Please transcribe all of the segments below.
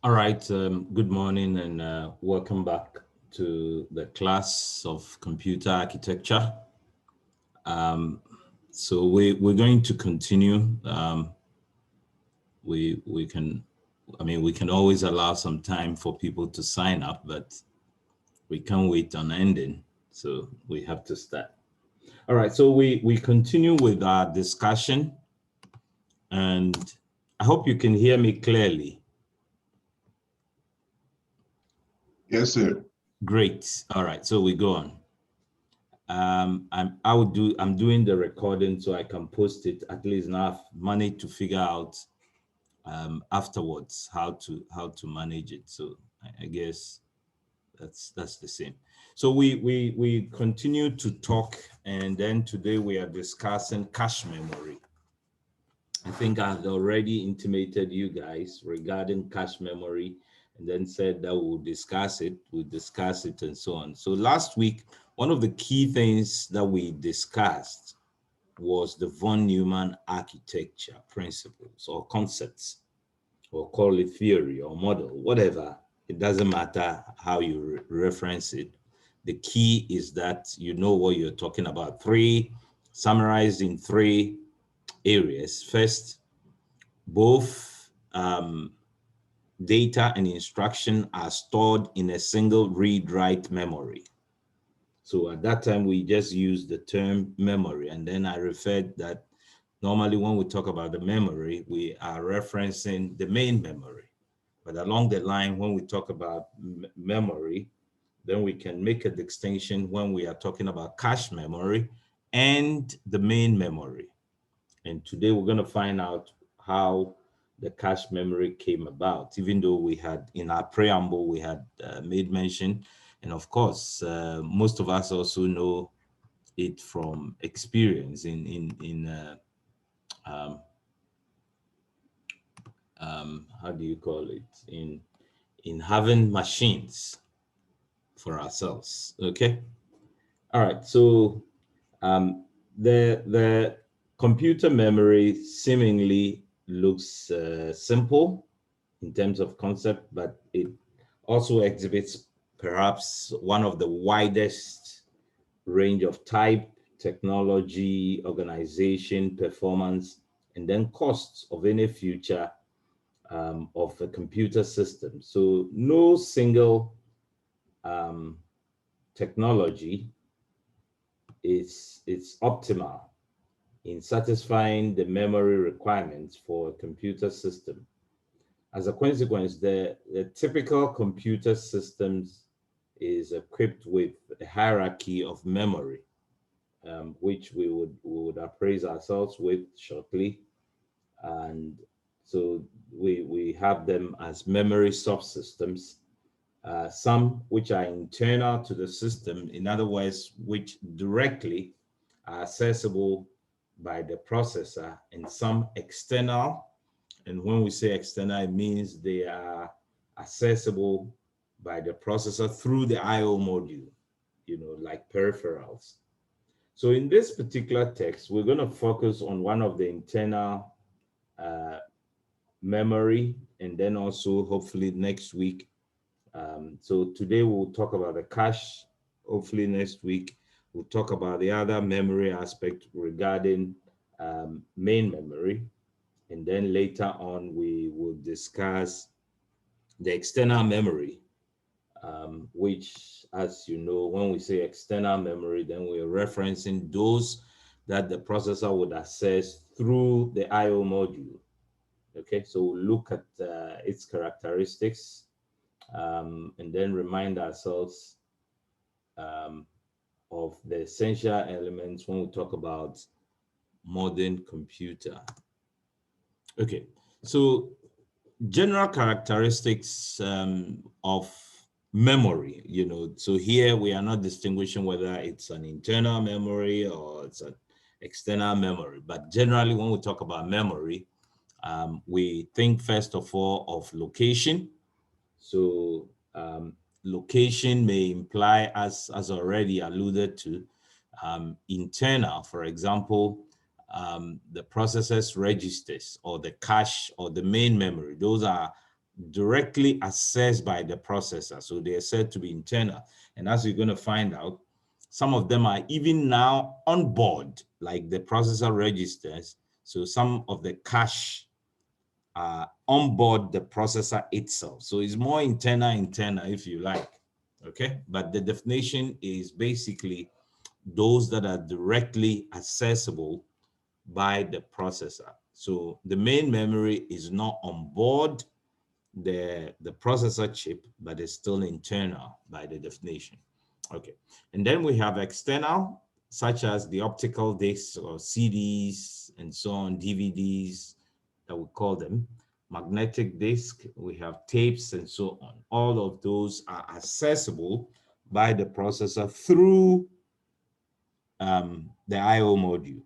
All right, good morning and welcome back to the class of computer architecture. So we're going to continue. We can, we can always allow some time for people to sign up, but we can't wait on ending. So we have to start. All right, so we continue with our discussion, and I hope you can hear me clearly. Yes, sir. Great. All right, so we go on. I'm doing the recording so I can post it. At least now I've managed to figure out afterwards how to manage it. So I guess that's the same. So we continue to talk, and then today we are discussing cache memory. I think I've already intimated you guys regarding cache memory, and then said that we'll discuss it, and so on. So last week, one of the key things that we discussed was the von Neumann architecture principles or concepts, or call it theory or model, whatever. It doesn't matter how you reference it. The key is that you know what you're talking about. Summarized in three areas. First, both data and instruction are stored in a single read-write memory. So at that time, we just used the term memory, and then I referred that normally when we talk about the memory, we are referencing the main memory. But along the line, when we talk about memory, then we can make a distinction when we are talking about cache memory and the main memory. And today we're going to find out how the cache memory came about, even though we had in our preamble, we had made mention. And of course, most of us also know it from experience how do you call it? In having machines for ourselves, okay? All right, so the computer memory seemingly looks simple in terms of concept, but it also exhibits perhaps one of the widest range of type, technology, organization, performance, and then costs of any future of a computer system. So no single technology is optimal in satisfying the memory requirements for a computer system. As a consequence, the typical computer systems is equipped with a hierarchy of memory, which we would appraise ourselves with shortly. And so we have them as memory subsystems, some which are internal to the system, in other words, which directly are accessible by the processor, and some external. And when we say external, it means they are accessible by the processor through the I/O module, like peripherals. So in this particular text, we're going to focus on one of the internal memory, and then also hopefully next week. So today we'll talk about the cache. Hopefully next week we'll talk about the other memory aspect regarding main memory. And then later on, we will discuss the external memory, which, as you know, when we say external memory, then we're referencing those that the processor would access through the I/O module. Okay, so we'll look at its characteristics, and then remind ourselves of the essential elements when we talk about modern computer. Okay, so general characteristics of memory, so here we are not distinguishing whether it's an internal memory or it's an external memory, but generally when we talk about memory, we think first of all of location. So location may imply, as already alluded to, internal. For example, the processor's registers or the cache or the main memory. Those are directly accessed by the processor. So they are said to be internal. And as you're going to find out, some of them are even now on board, like the processor registers. So some of the cache are on board the processor itself. So it's more internal, if you like. Okay, but the definition is basically those that are directly accessible by the processor. So the main memory is not on board the processor chip, but it's still internal by the definition. Okay, and then we have external, such as the optical discs or CDs and so on, DVDs that we call them, magnetic disc, we have tapes and so on. All of those are accessible by the processor through the IO module.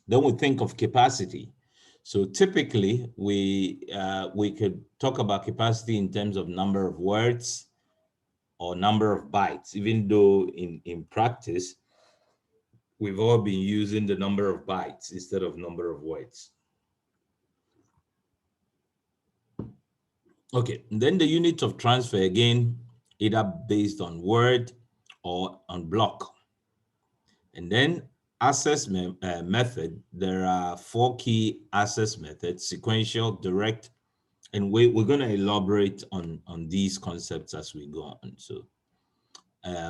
Then we think of capacity. So typically, we could talk about capacity in terms of number of words or number of bytes, even though in practice, we've all been using the number of bytes instead of number of words. Okay, and then the unit of transfer, again, either based on word or on block. And then access method, there are 4 key access methods: sequential, direct, and we're going to elaborate on these concepts as we go on.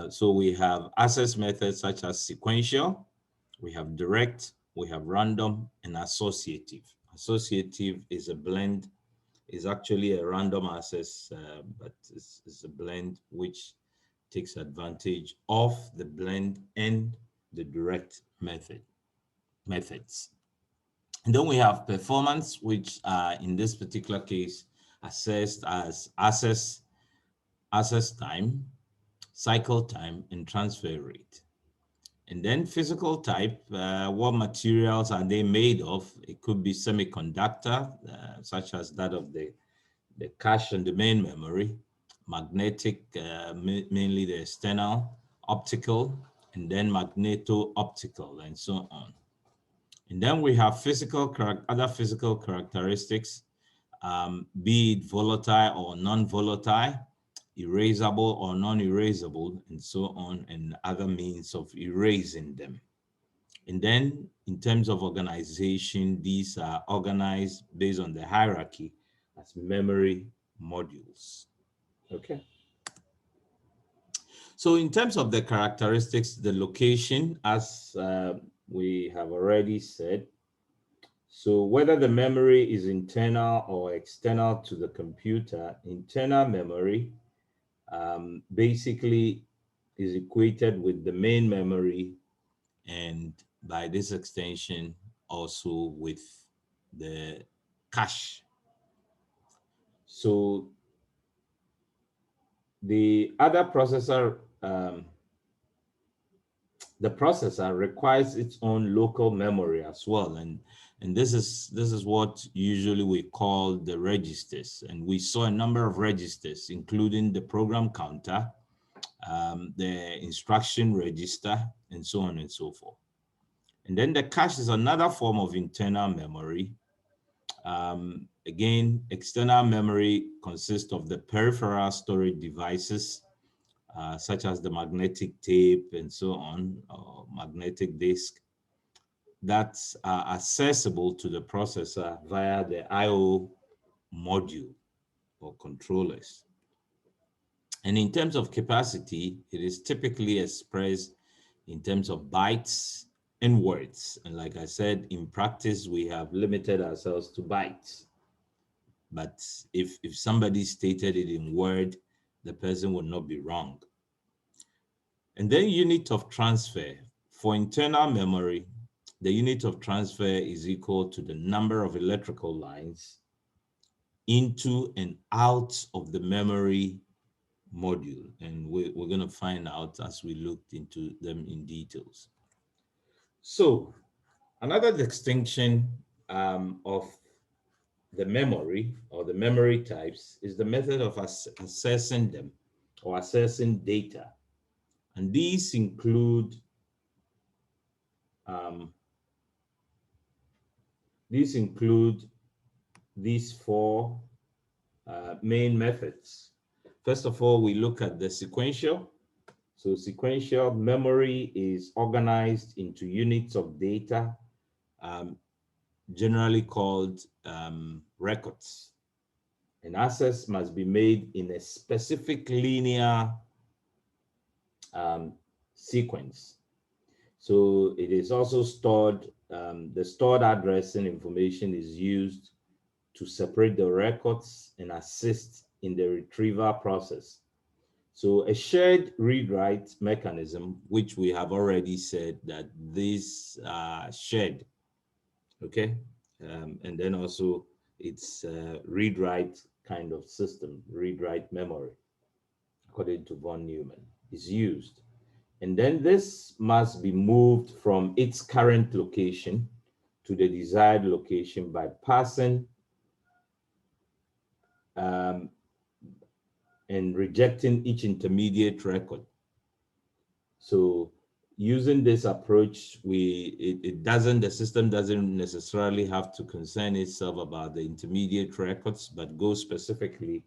So we have access methods such as sequential, we have direct, we have random, and associative. Associative is a blend, is actually a random access, but it's a blend which takes advantage of the blend and the direct methods. And then we have performance, which in this particular case assessed as access time, cycle time, and transfer rate. And then physical type, what materials are they made of? It could be semiconductor, such as that of the cache and the main memory, magnetic, mainly the external, optical, and then magneto-optical, and so on. And then we have other physical characteristics, be it volatile or non-volatile, erasable or non-erasable, and so on, and other means of erasing them. And then in terms of organization, these are organized based on the hierarchy as memory modules. Okay. So in terms of the characteristics, the location, as we have already said, so whether the memory is internal or external to the computer, internal memory basically is equated with the main memory, and by this extension also with the cache. So the other processor, the processor requires its own local memory as well, and this is what usually we call the registers. And we saw a number of registers, including the program counter, the instruction register, and so on and so forth. And then the cache is another form of internal memory. Again, external memory consists of the peripheral storage devices, such as the magnetic tape and so on, or magnetic disk, that are accessible to the processor via the I/O module or controllers. And in terms of capacity, it is typically expressed in terms of bytes and words. And like I said, in practice, we have limited ourselves to bytes. But if somebody stated it in word, the person would not be wrong. And then unit of transfer. For internal memory, the unit of transfer is equal to the number of electrical lines into and out of the memory module. And we're going to find out as we looked into them in details. So another distinction of the memory or the memory types is the method of assessing them or assessing data. And these include um, these 4 main methods. First of all, we look at the sequential. So sequential memory is organized into units of data, um, generally called records. And access must be made in a specific linear um, sequence. So it is also stored, the stored addressing information is used to separate the records and assist in the retrieval process. So a shared read-write mechanism, which we have already said that this shared, okay? And then also it's read-write kind of system, read-write memory, according to von Neumann, is used. And then this must be moved from its current location to the desired location by passing um, and rejecting each intermediate record. So using this approach, the system doesn't necessarily have to concern itself about the intermediate records, but go specifically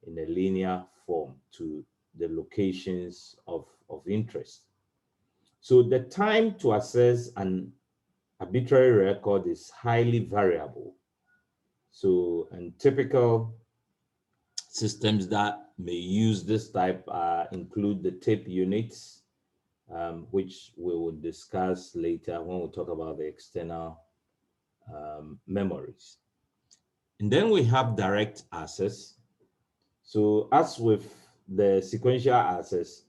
in a linear form to the locations of interest. So the time to access an arbitrary record is highly variable. So, and typical systems that may use this type include the tape units, which we will discuss later when we talk about the external memories. And then we have direct access. So as with the sequential access,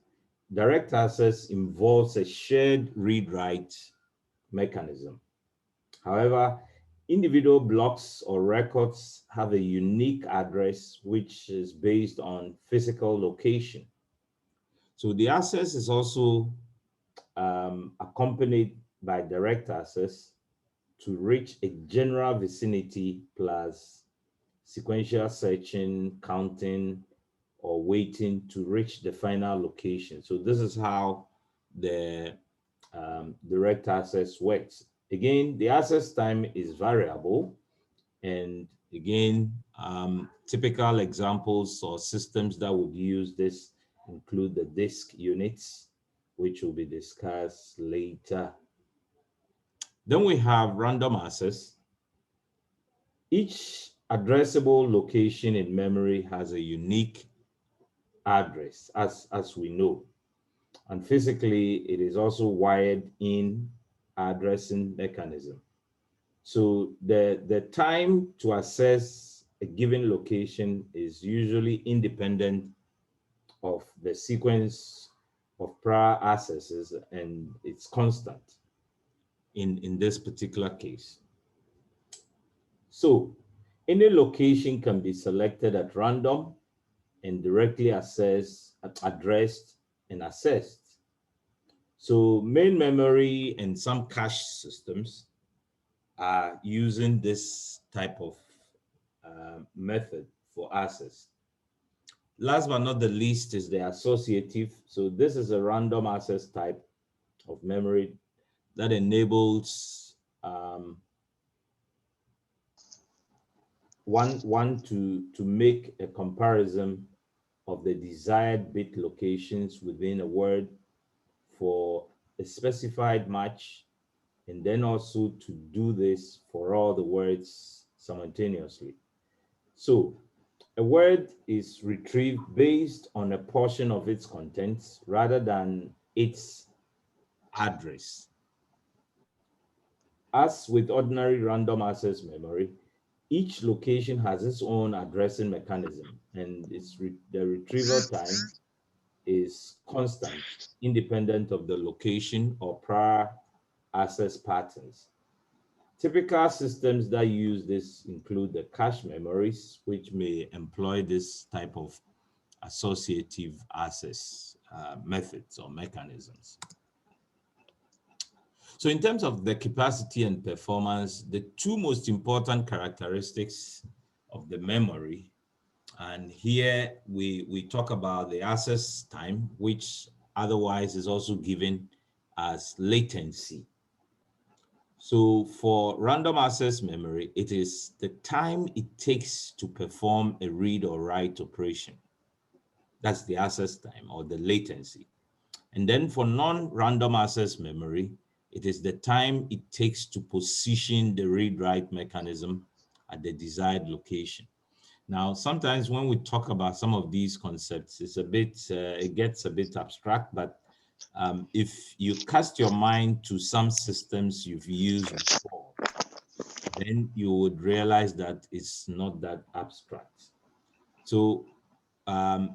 direct access involves a shared read-write mechanism. However, individual blocks or records have a unique address which is based on physical location. So the access is also accompanied by direct access to reach a general vicinity plus sequential searching, counting, or waiting to reach the final location. So this is how the direct access works. Again, the access time is variable. And again, typical examples or systems that would use this include the disk units, which will be discussed later. Then we have random access. Each addressable location in memory has a unique address, as we know. And physically, it is also wired in addressing mechanism. So the time to access a given location is usually independent of the sequence of prior accesses, and it's constant in this particular case. So any location can be selected at random and directly addressed and accessed. So main memory and some cache systems are using this type of method for access. Last but not the least is the associative. So this is a random access type of memory that enables one to make a comparison of the desired bit locations within a word for a specified match, and then also to do this for all the words simultaneously. So a word is retrieved based on a portion of its contents rather than its address. As with ordinary random access memory, each location has its own addressing mechanism, and the retrieval time is constant, independent of the location or prior access patterns. Typical systems that use this include the cache memories, which may employ this type of associative access methods or mechanisms. So in terms of the capacity and performance, the two most important characteristics of the memory, and here we talk about the access time, which otherwise is also given as latency. So for random access memory, it is the time it takes to perform a read or write operation. That's the access time or the latency. And then for non-random access memory, it is the time it takes to position the read-write mechanism at the desired location. Now, sometimes when we talk about some of these concepts, it gets a bit abstract, but if you cast your mind to some systems you've used before, then you would realize that it's not that abstract. So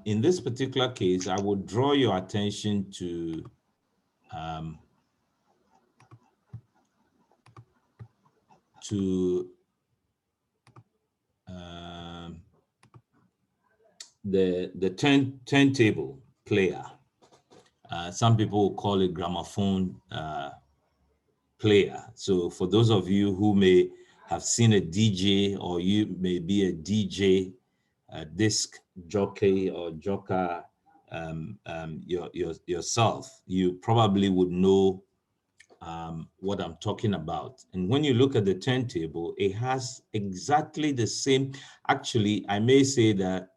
in this particular case, I would draw your attention um, to um, the turntable player. Some people will call it gramophone player. So for those of you who may have seen a DJ, or you may be a DJ, a disc jockey or jocker yourself, you probably would know what I'm talking about. And when you look at the turntable, it has exactly the same. Actually, I may say that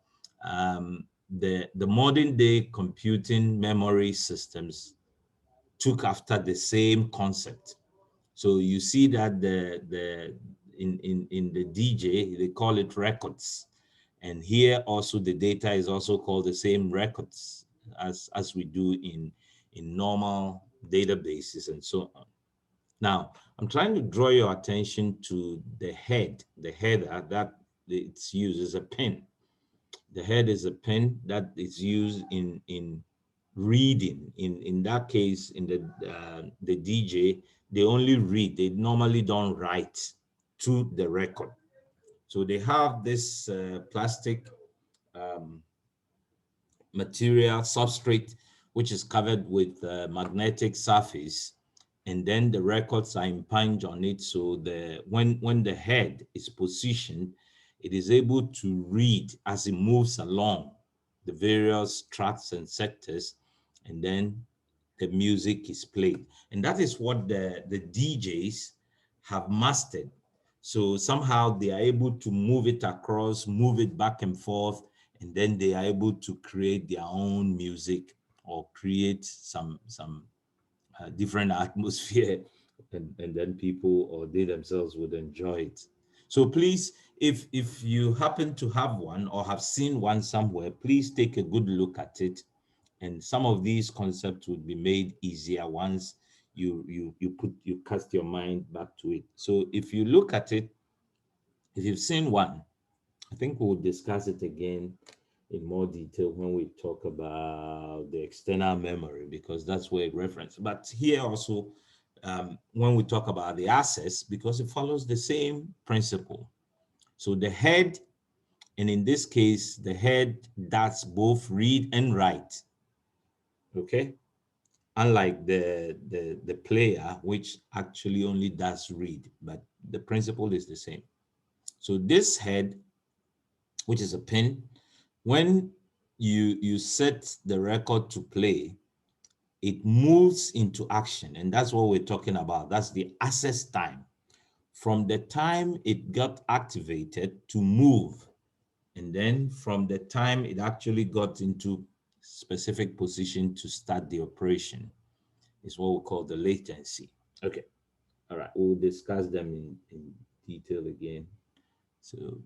the modern day computing memory systems took after the same concept. So you see that in the DJ, they call it records. And here also the data is also called the same records as we do in normal databases and so on. Now, I'm trying to draw your attention to the header that it's used as a pen. The head is a pen that is used in reading. In that case, in the DJ, they only read. They normally don't write to the record. So they have this plastic um, material substrate, which is covered with magnetic surface, and then the records are impinged on it. So when the head is positioned, it is able to read as it moves along the various tracks and sectors, and then the music is played. And that is what the DJs have mastered. So somehow they are able to move it across, move it back and forth, and then they are able to create their own music or create some different atmosphere, and then people or they themselves would enjoy it. So please, if you happen to have one or have seen one somewhere, please take a good look at it, and some of these concepts would be made easier once you cast your mind back to it. So if you look at it, if you've seen one, I think we'll discuss it again in more detail when we talk about the external memory, because that's where it references. But here also, when we talk about the access, because it follows the same principle. So the head, and in this case, the head does both read and write. Okay, unlike the player, which actually only does read, but the principle is the same. So this head, which is a pin, when you set the record to play, it moves into action, and that's what we're talking about. That's the access time, from the time it got activated to move, and then from the time it actually got into specific position to start the operation, is what we call the latency. Okay, all right, we'll discuss them in detail again. So,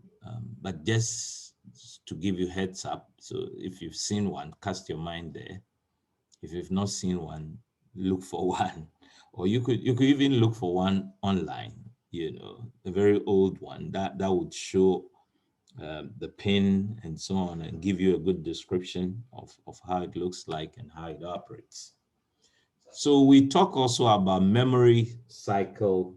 but just to give you heads up, so if you've seen one, cast your mind there. If you've not seen one, look for one, or you could even look for one online. A very old one that would show the pin and so on, and give you a good description of how it looks like and how it operates. So we talk also about um, memory cycle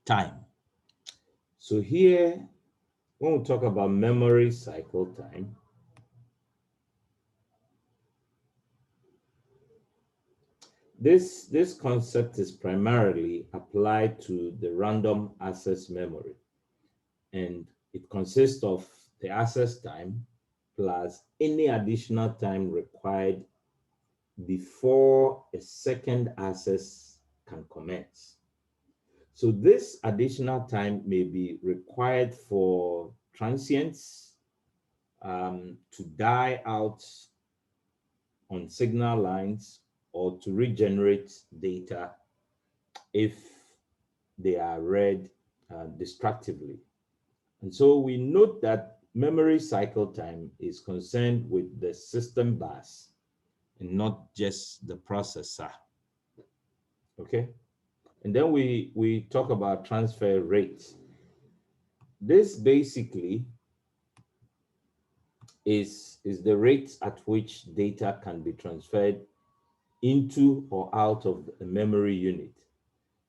time. So here, when we talk about memory cycle time, this concept is primarily applied to the random access memory, and it consists of the access time plus any additional time required before a second access can commence. So this additional time may be required for transients to die out on signal lines or to regenerate data if they are read destructively. And so we note that memory cycle time is concerned with the system bus and not just the processor. Okay? And then we talk about transfer rates. This basically is the rate at which data can be transferred into or out of a memory unit.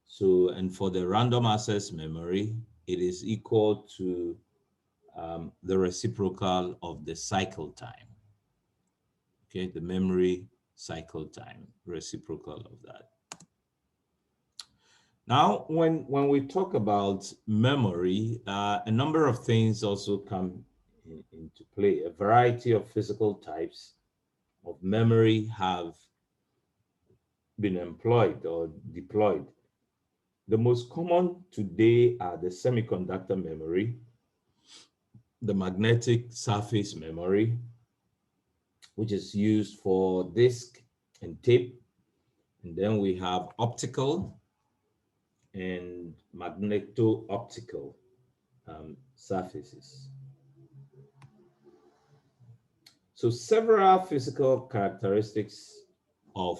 So, and for the random access memory, it is equal to the reciprocal of the cycle time. Okay, the memory cycle time, reciprocal of that. Now, when we talk about memory, a number of things also come into play. A variety of physical types of memory have been employed or deployed. The most common today are the semiconductor memory, the magnetic surface memory, which is used for disk and tape. And then we have optical and magneto-optical surfaces. So several physical characteristics of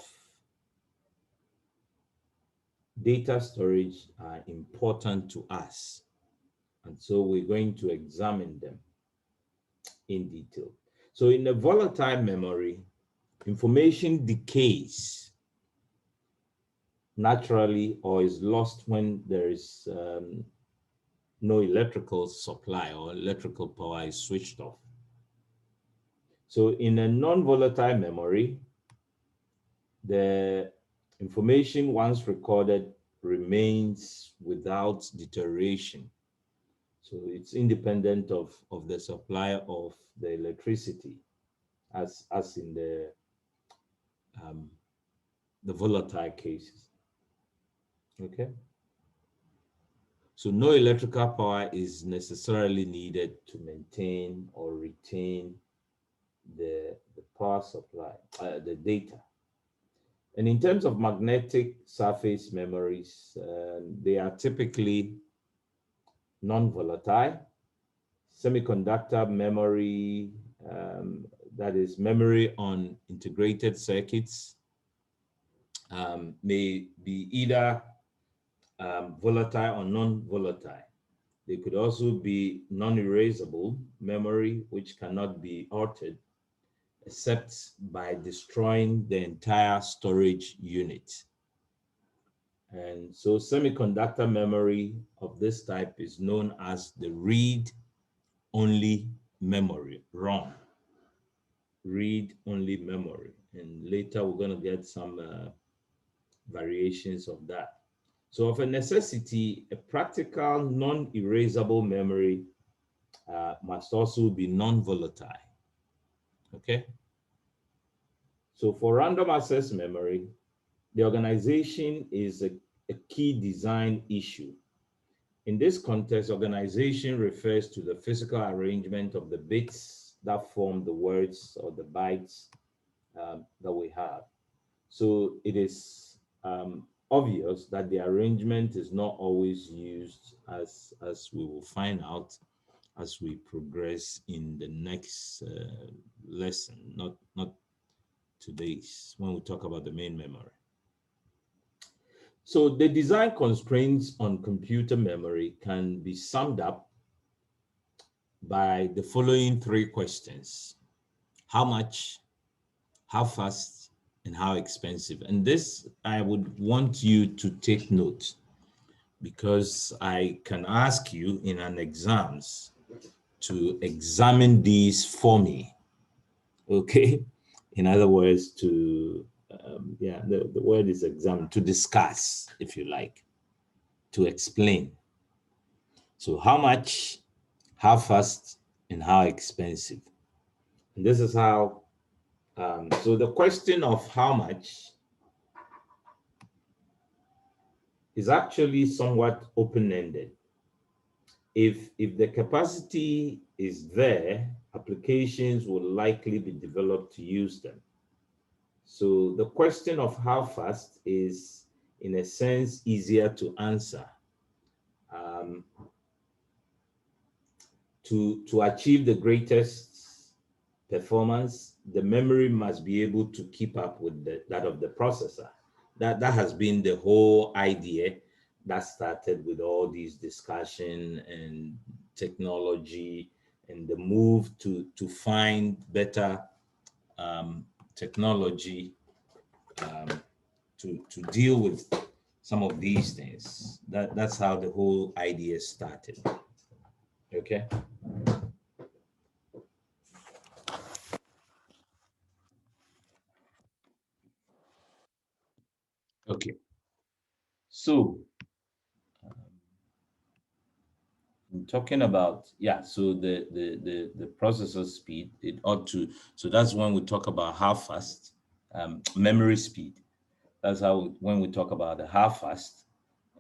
data storage are important to us. And so we're going to examine them in detail. So in a volatile memory, information decays naturally or is lost when there is no electrical supply or electrical power is switched off. So in a non-volatile memory, the information once recorded remains without deterioration. So it's independent of the supply of the electricity as in the volatile cases. Okay. So no electrical power is necessarily needed to maintain or retain the power supply, the data. And in terms of magnetic surface memories, they are typically non-volatile. Semiconductor memory, that is memory on integrated circuits, may be either volatile or non-volatile. They could also be non-erasable memory, which cannot be altered except by destroying the entire storage unit. And so semiconductor memory of this type is known as the read-only memory, ROM, read-only memory. And later we're going to get some variations of that. So of a necessity, a practical non-erasable memory must also be non-volatile. Okay. So for random access memory, the organization is a key design issue. In this context, organization refers to the physical arrangement of the bits that form the words or the bytes that we have. So it is obvious that the arrangement is not always used as we will find out as we progress in the next lesson, not today's, when we talk about the main memory. So the design constraints on computer memory can be summed up by the following three questions: how much, how fast, and how expensive? And this, I would want you to take note, because I can ask you in an exams to examine these for me. Okay, in other words, to the word is examine, to discuss, if you like, to explain. So how much, how fast, and how expensive? And this is how So the question of how much is actually somewhat open-ended. If the capacity is there, applications will likely be developed to use them. So the question of how fast is, in a sense, easier to answer. Um, to achieve the greatest performance, the memory must be able to keep up with that of the processor. That has been the whole idea that started with all these discussion and technology and the move to find better technology to deal with some of these things. That's how the whole idea started. Okay. Okay. So I'm talking about, yeah, so the processor speed, it ought to, so that's when we talk about how fast, memory speed. That's how when we talk about the how fast.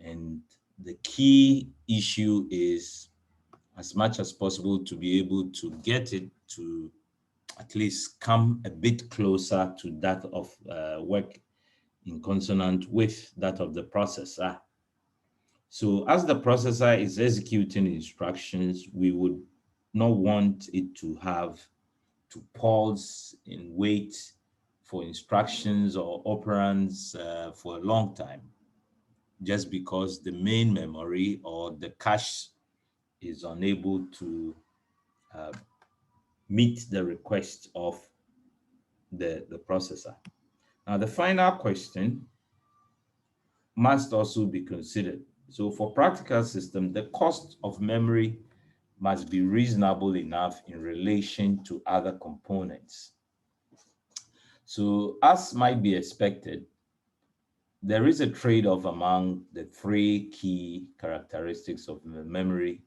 And the key issue is as much as possible to be able to get it to at least come a bit closer to that of work in consonant with that of the processor. So as the processor is executing instructions, we would not want it to have to pause and wait for instructions or operands for a long time, just because the main memory or the cache is unable to uh, meet the request of the processor. Now, the final question must also be considered. So for practical system, the cost of memory must be reasonable enough in relation to other components. So as might be expected, there is a trade-off among the three key characteristics of the memory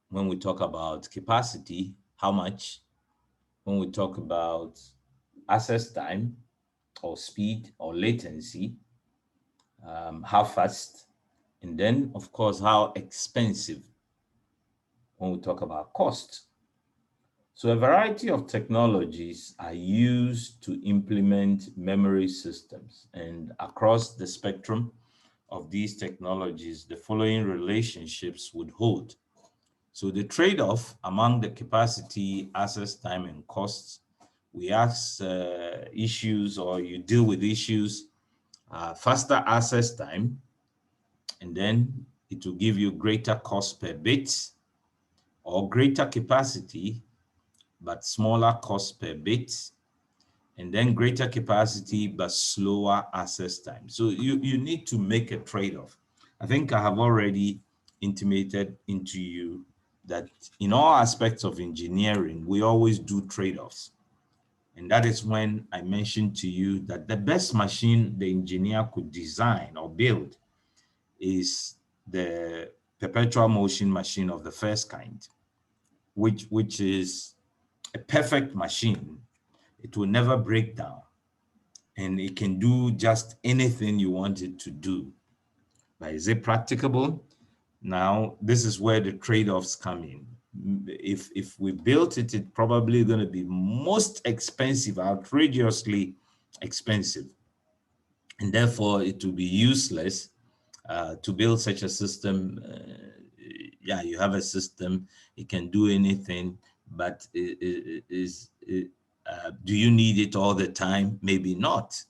when we talk about capacity, how much, when we talk about access time or speed or latency, how fast, and then, of course, how expensive when we talk about cost. So a variety of technologies are used to implement memory systems, and across the spectrum of these technologies, the following relationships would hold. So the trade-off among the capacity, access time, and costs, we ask issues, or you deal with issues, faster access time, and then it will give you greater cost per bit, or greater capacity but smaller cost per bit, and then greater capacity but slower access time. So you need to make a trade-off. I think I have already intimated into you that in all aspects of engineering, we always do trade-offs. And that is when I mentioned to you that the best machine the engineer could design or build is the perpetual motion machine of the first kind, which is a perfect machine. It will never break down, and it can do just anything you want it to do. But is it practicable? Now, this is where the trade-offs come in. If we built it, it's probably going to be most expensive, outrageously expensive. And therefore, it will be useless to build such a system. Yeah, you have a system, it can do anything, but do you need it all the time? Maybe not,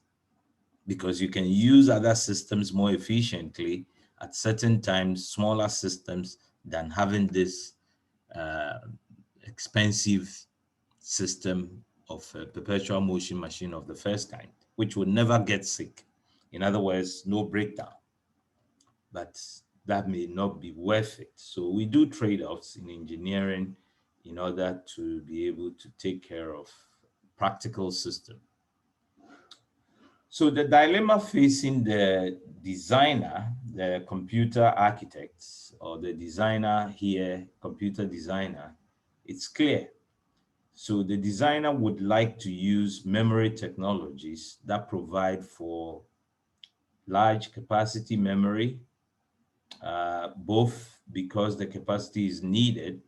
because you can use other systems more efficiently at certain times, smaller systems, than having this uh, expensive system of a perpetual motion machine of the first kind, which will never get sick. In other words, no breakdown. But that may not be worth it. So we do trade-offs in engineering in order to be able to take care of practical system. So the dilemma facing the designer, the computer architects, or the designer here, computer designer, it's clear. So the designer would like to use memory technologies that provide for large capacity memory, both because the capacity is needed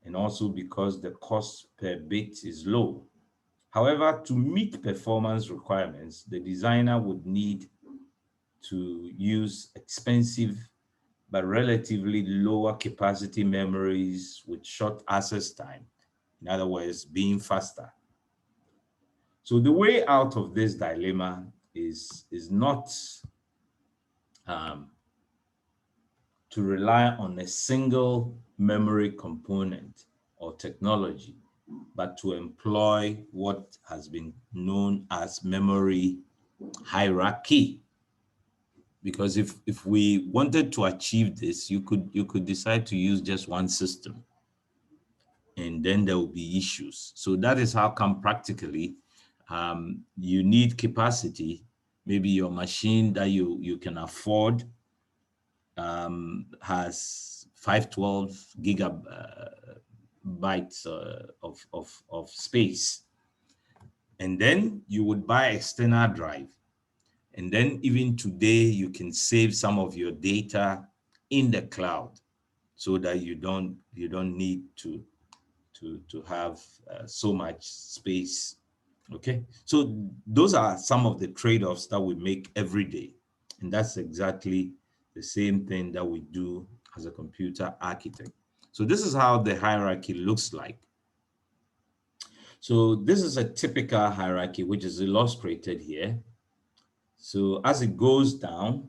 and also because the cost per bit is low. However, to meet performance requirements, the designer would need to use expensive but relatively lower capacity memories with short access time. In other words, being faster. So the way out of this dilemma is not um, to rely on a single memory component or technology, but to employ what has been known as memory hierarchy. Because if we wanted to achieve this, you could decide to use just one system, and then there will be issues. So that is how come practically you need capacity. Maybe your machine that you can afford has 512 gigabytes of space. And then you would buy external drive. And then even today, you can save some of your data in the cloud so that you don't need to have so much space. Okay, so those are some of the trade-offs that we make every day, and that's exactly the same thing that we do as a computer architect. So this is how the hierarchy looks like. So this is a typical hierarchy which is illustrated here. So as it goes down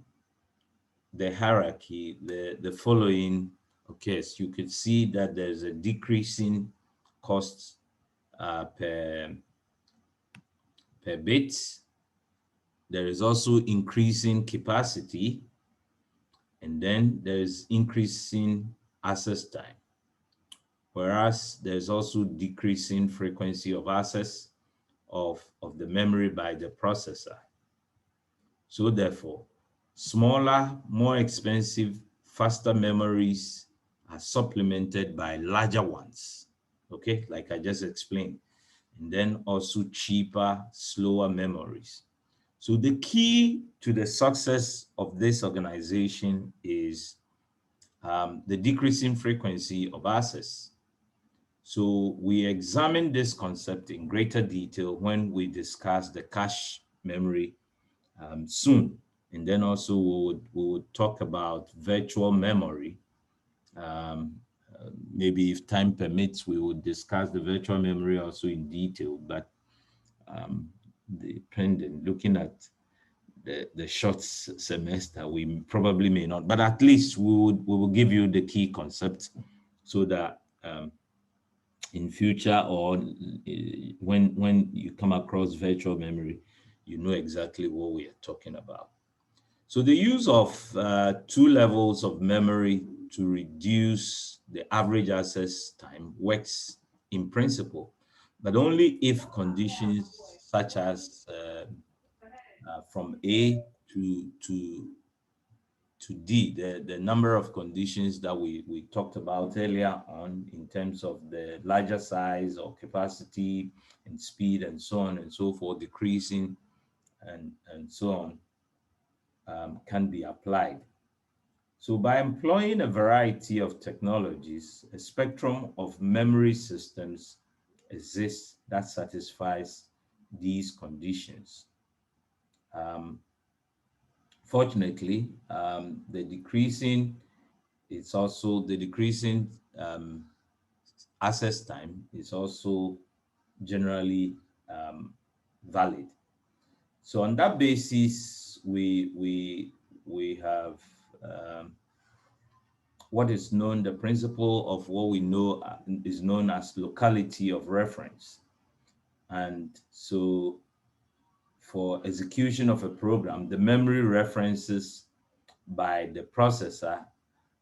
the hierarchy, the following occurs. You could see that there's a decreasing cost per bit. There is also increasing capacity, and then there's increasing access time. Whereas there's also decreasing frequency of access of the memory by the processor. So therefore, smaller, more expensive, faster memories are supplemented by larger ones, okay, like I just explained. And then also cheaper, slower memories. So the key to the success of this organization is the decreasing frequency of access. So we examine this concept in greater detail when we discuss the cache memory soon. And then also we would talk about virtual memory. Maybe if time permits, we would discuss the virtual memory also in detail, but depending, looking at the short semester, we probably may not, but at least we will give you the key concepts so that in future or when you come across virtual memory, you know exactly what we are talking about. So the use of two levels of memory to reduce the average access time works in principle, but only if conditions such as from A to D, the number of conditions that we talked about earlier on in terms of the larger size or capacity and speed and so on and so forth, decreasing and so on, can be applied. So by employing a variety of technologies, a spectrum of memory systems exists that satisfies these conditions. Fortunately, the decreasing access time is also generally valid. So on that basis, we have what is known, the principle of what we know is known as locality of reference. And so for execution of a program, the memory references by the processor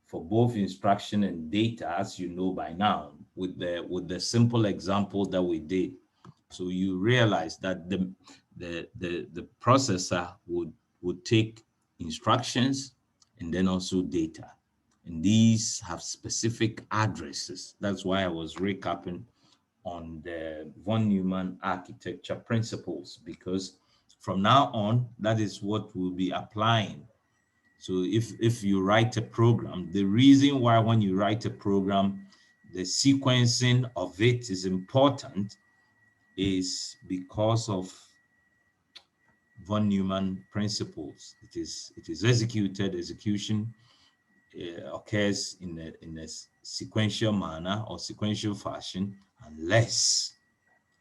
for both instruction and data, as you know by now, with the simple example that we did. So you realize that the processor would take instructions and then also data. And these have specific addresses. That's why I was recapping on the von Neumann architecture principles, because from now on, that is what we'll be applying. So if you write a program, the reason why when you write a program, the sequencing of it is important is because of von Neumann principles. It is execution occurs in a sequential manner or sequential fashion unless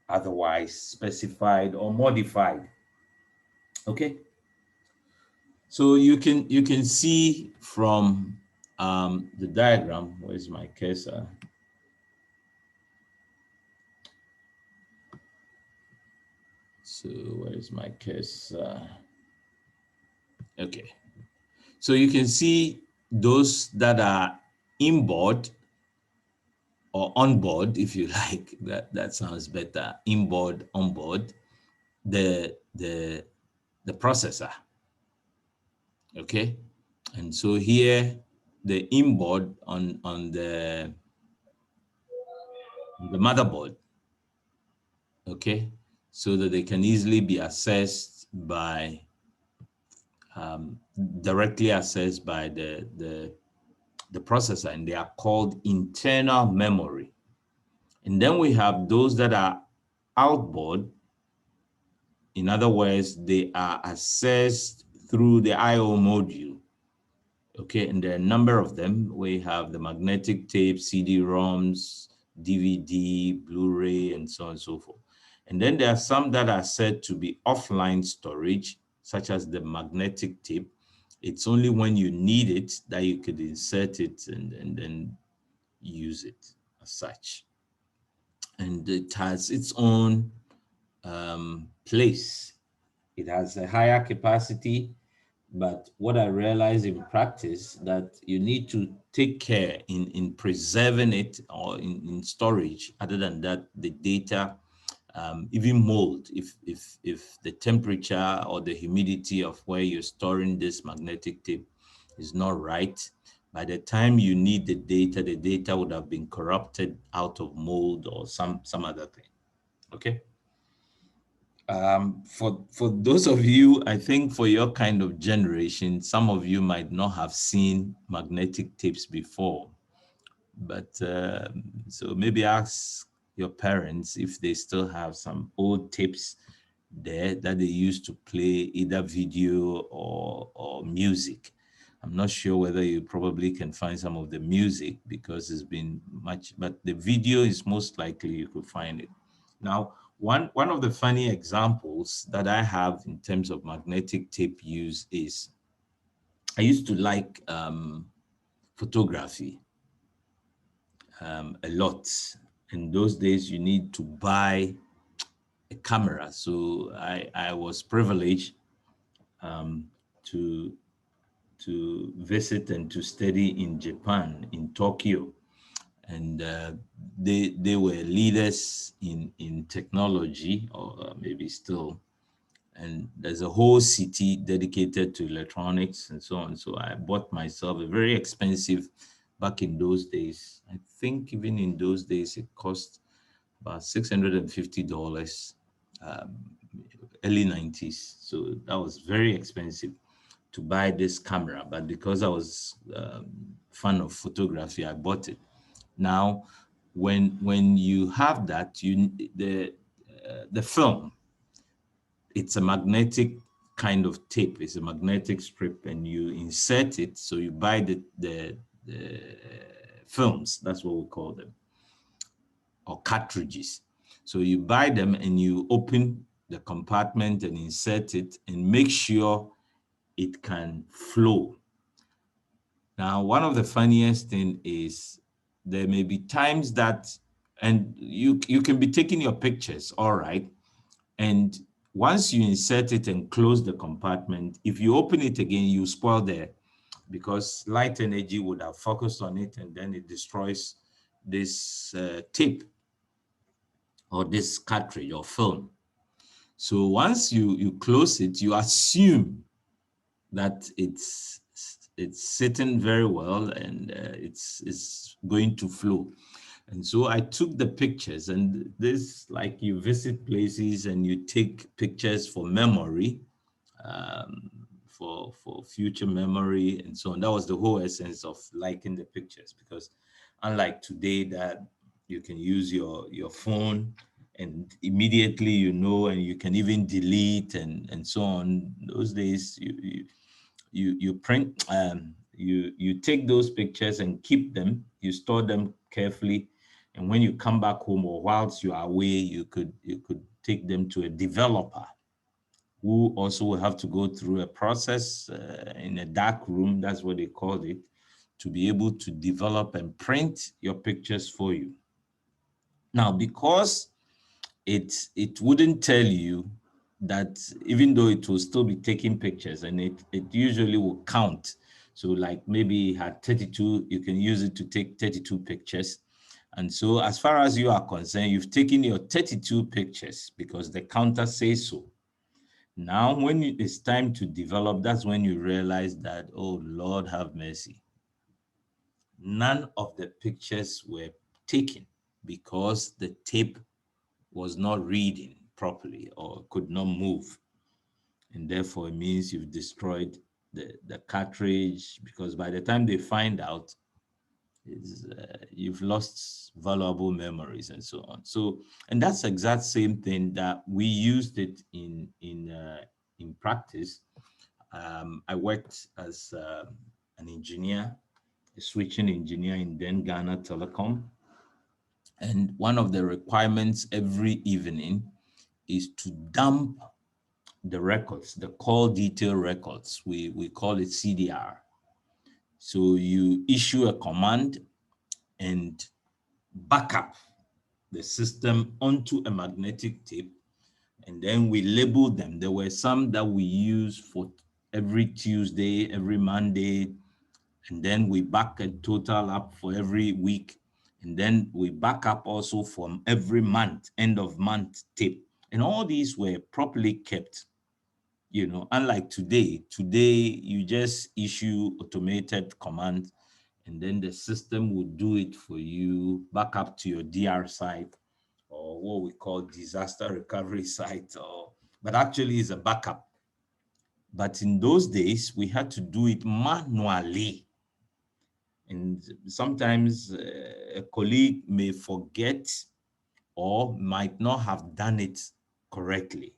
otherwise specified or modified. Okay, so you can see from the diagram. Where's my cursor? So where's my cursor? Okay, so you can see those that are inboard or onboard, if you like. That sounds better. Inboard, onboard, the processor. Okay, and so here the inboard on the motherboard. Okay, so that they can easily be accessed by directly accessed by the processor, and they are called internal memory. And then we have those that are outboard. In other words, they are accessed through the I/O module. Okay, and there are a number of them. We have the magnetic tape, CD-ROMs, DVD, Blu-ray, and so on and so forth. And then there are some that are said to be offline storage, such as the magnetic tape. It's only when you need it that you could insert it and then use it as such. And it has its own place. It has a higher capacity, but what I realized in practice that you need to take care in preserving it or in storage. Other than that, the data, even mold, if the temperature or the humidity of where you're storing this magnetic tape is not right, by the time you need the data would have been corrupted out of mold or some other thing. Okay. For those of you, I think for your kind of generation, some of you might not have seen magnetic tapes before, but so maybe ask your parents if they still have some old tapes there that they used to play either video or music. I'm not sure whether you probably can find some of the music because it's been much, but the video is most likely you could find it. Now, one of the funny examples that I have in terms of magnetic tape use is I used to like photography a lot. In those days, you need to buy a camera. So I was privileged to visit and to study in Japan, in Tokyo. And they were leaders in technology, or maybe still. And there's a whole city dedicated to electronics and so on. So I bought myself a very expensive, back in those days. I think even in those days, it cost about $650, early 90s. So that was very expensive to buy this camera. But because I was fan of photography, I bought it. Now, when you have that, the film, it's a magnetic kind of tape. It's a magnetic strip, and you insert it. So you buy the films. That's what we call them, or cartridges. So you buy them and you open the compartment and insert it and make sure it can flow. Now, one of the funniest thing is there may be times that, and you can be taking your pictures, all right, and once you insert it and close the compartment, if you open it again, you spoil there because light energy would have focused on it and then it destroys this tape or this cartridge or film. So once you close it, you assume that it's sitting very well and it's going to flow. And so I took the pictures, and this, like, you visit places and you take pictures for memory, um, for future memory and so on. That was the whole essence of liking the pictures, because unlike today that you can use your phone and immediately and you can even delete and so on. Those days you print, you take those pictures and keep them, you store them carefully, and when you come back home or whilst you are away, you could take them to a developer who also will have to go through a process in a dark room, that's what they called it, to be able to develop and print your pictures for you. Now, because it wouldn't tell you that, even though it will still be taking pictures, and it usually will count. So like maybe it had 32, you can use it to take 32 pictures. And so as far as you are concerned, you've taken your 32 pictures because the counter says so. Now, when it's time to develop, that's when you realize that, oh, Lord have mercy. None of the pictures were taken because the tape was not reading properly or could not move. And therefore, it means you've destroyed the cartridge, because by the time they find out, you've lost valuable memories and so on. So, and that's the exact same thing that we used it in practice. I worked as an engineer, a switching engineer in then Ghana Telecom. And one of the requirements every evening is to dump the records, the call detail records. We call it CDR. So you issue a command and back up the system onto a magnetic tape, and then we label them. There were some that we use for every Tuesday, every Monday, and then we back a total up for every week, and then we back up also from every month, end of month tape. And all these were properly kept. Unlike today you just issue automated commands, and then the system will do it for you, back up to your DR site, or what we call disaster recovery site, but actually it's a backup. But in those days, we had to do it manually. And sometimes a colleague may forget or might not have done it correctly.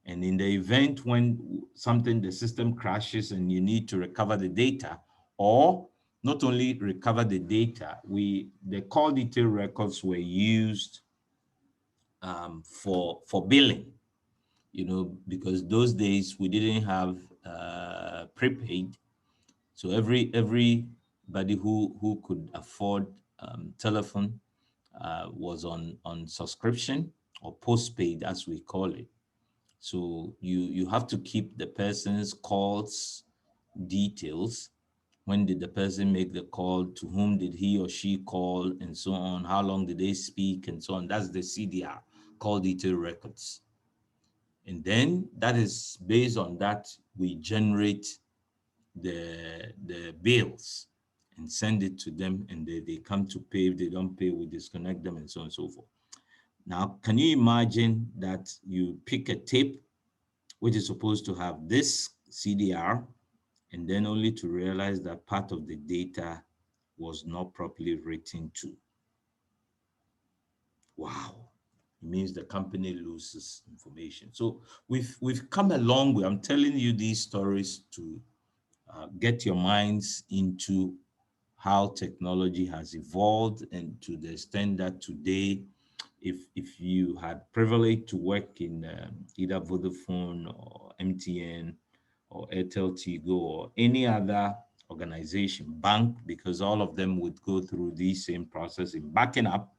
And in the event when the system crashes and you need to recover the data, or not only recover the data, the call detail records were used for billing, because those days we didn't have prepaid. So everybody who could afford telephone was on subscription, or postpaid as we call it. So you have to keep the person's calls details. When did the person make the call? To whom did he or she call? And so on. How long did they speak? And so on. That's the CDR, call detail records. And then that is based on that, we generate the bills and send it to them, and they come to pay. If they don't pay, we disconnect them, and so on and so forth. Now, can you imagine that you pick a tape which is supposed to have this CDR, and then only to realize that part of the data was not properly written to? Wow. It means the company loses information. So we've come a long way. I'm telling you these stories to get your minds into how technology has evolved, and to the extent that today, if you had privilege to work in either Vodafone or MTN or Airtel Tigo or any other organization, bank, because all of them would go through the same process in backing up,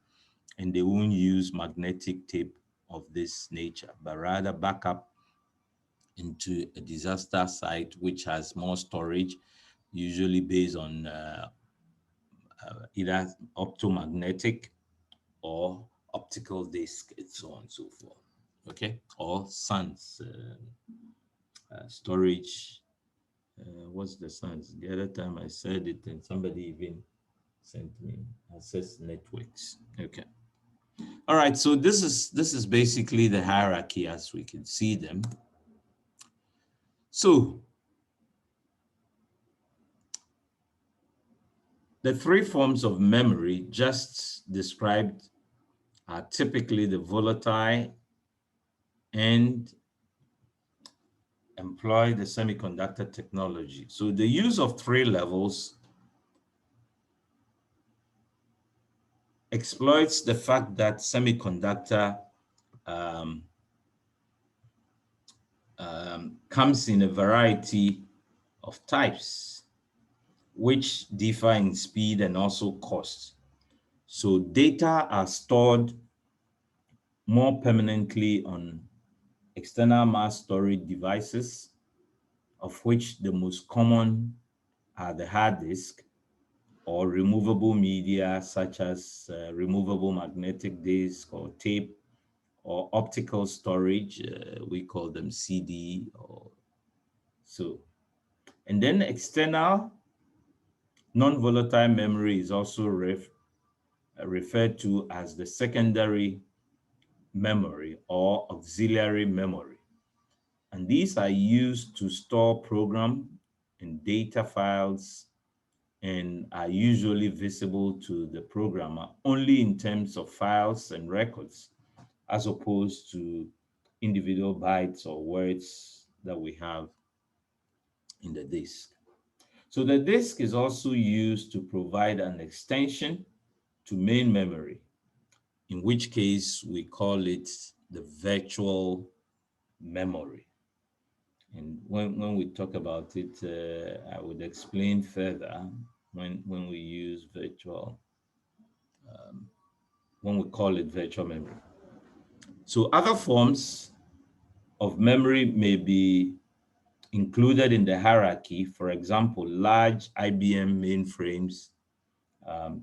and they won't use magnetic tape of this nature, but rather back up into a disaster site which has more storage, usually based on either optomagnetic or optical disk, and so on and so forth. Okay, or SANS storage. What's the SANS? The other time I said it, and somebody even sent me access networks. Okay. All right, so this is basically the hierarchy as we can see them. So the three forms of memory just described are typically the volatile and employ the semiconductor technology. So the use of three levels exploits the fact that semiconductor um, comes in a variety of types, which differ in speed and also cost. So data are stored more permanently on external mass storage devices, of which the most common are the hard disk or removable media such as removable magnetic disk or tape or optical storage. We call them CD or so. And then external non-volatile memory is also referred to as the secondary memory or auxiliary memory. And these are used to store program and data files and are usually visible to the programmer only in terms of files and records, as opposed to individual bytes or words that we have in the disk. So the disk is also used to provide an extension to main memory, in which case we call it the virtual memory. And when we talk about it, I would explain further when we use virtual, when we call it virtual memory. So other forms of memory may be included in the hierarchy. For example, large IBM mainframes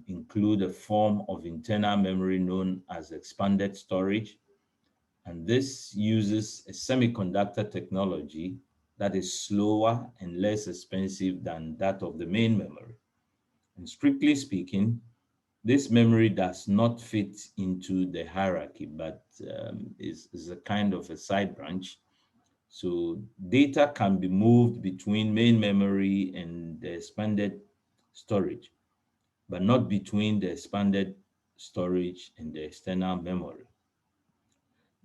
include a form of internal memory known as expanded storage. And this uses a semiconductor technology that is slower and less expensive than that of the main memory. And strictly speaking, this memory does not fit into the hierarchy, but is a kind of a side branch. So data can be moved between main memory and the expanded storage, but not between the expanded storage and the external memory.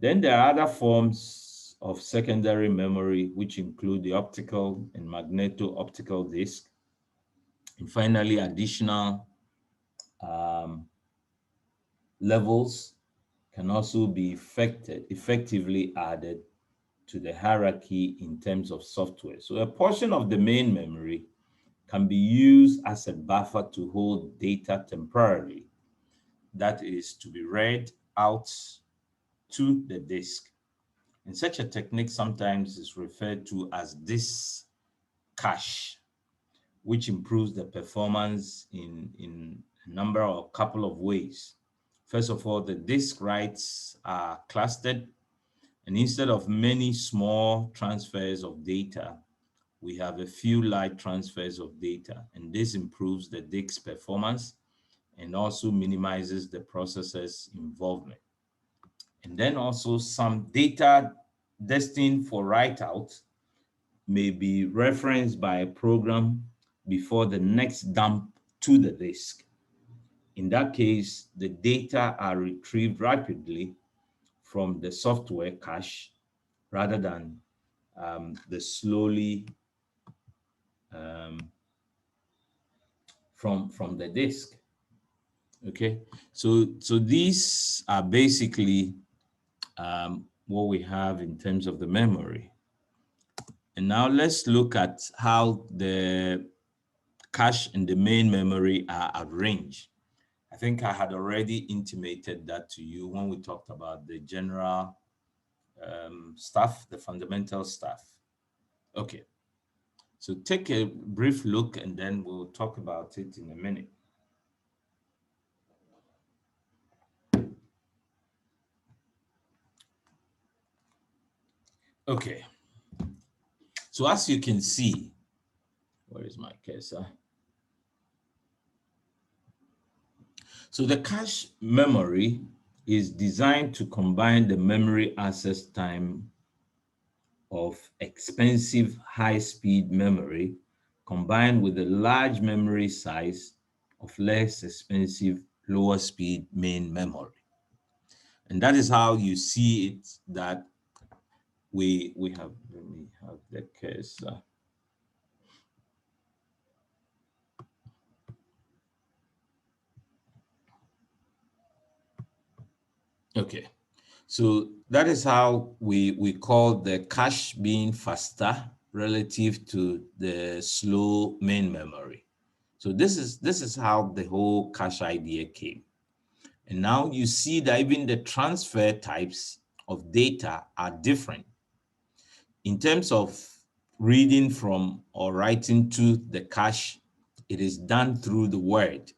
Then there are other forms of secondary memory, which include the optical and magneto-optical disk. And finally, additional um, levels can also be effectively added to the hierarchy in terms of software. So a portion of the main memory can be used as a buffer to hold data temporarily, that is to be read out to the disk. And such a technique sometimes is referred to as disk cache, which improves the performance in a number or couple of ways. First of all, the disk writes are clustered, and instead of many small transfers of data, we have a few light transfers of data, and this improves the disk performance and also minimizes the processor's involvement. And then also some data destined for write out may be referenced by a program before the next dump to the disk. In that case, the data are retrieved rapidly from the software cache rather than the slowly um, from the disk. Okay, so these are basically what we have in terms of the memory. And now let's look at how the cache and the main memory are arranged. I think I had already intimated that to you when we talked about the general stuff, the fundamental stuff. Okay, so take a brief look and then we'll talk about it in a minute. Okay, so as you can see, where is my cursor? So the cache memory is designed to combine the memory access time of expensive high-speed memory combined with a large memory size of less expensive lower speed main memory. And that is how you see it, that we have, let me have the cursor. Okay, so that is how we call the cache being faster relative to the slow main memory. So this is how the whole cache idea came. And now you see that even the transfer types of data are different. In terms of reading from or writing to the cache, it is done through the word,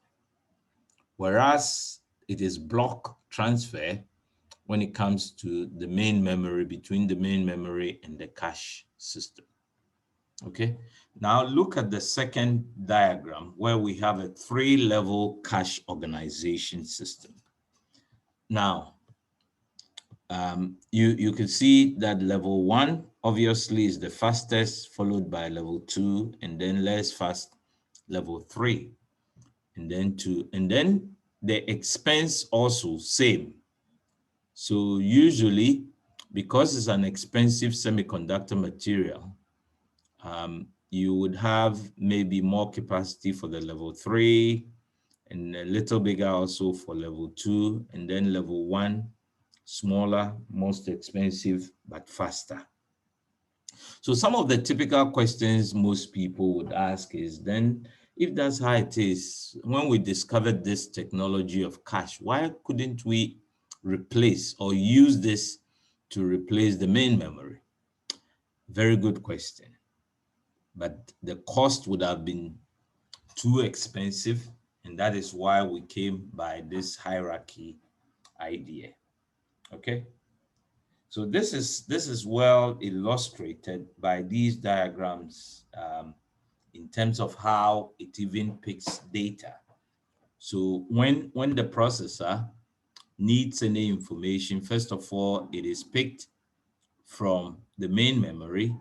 whereas it is block transfer when it comes to the main memory, between the main memory and the cache system. Okay, now look at the second diagram where we have a 3-level cache organization system. Now, you can see that level 1 obviously is the fastest, followed by level 2, and then less fast level 3, and then 2, and then the expense also same. So usually, because it's an expensive semiconductor material, you would have maybe more capacity for the level 3 and a little bigger also for level 2, and then level 1, smaller, most expensive, but faster. So some of the typical questions most people would ask is, then if that's how it is, when we discovered this technology of cache, why couldn't we replace or use this to replace the main memory? Very good question. But the cost would have been too expensive, and that is why we came by this hierarchy idea. Okay, so this is well illustrated by these diagrams in terms of how it even picks data. So when the processor needs any information, first of all, it is picked from the main memory,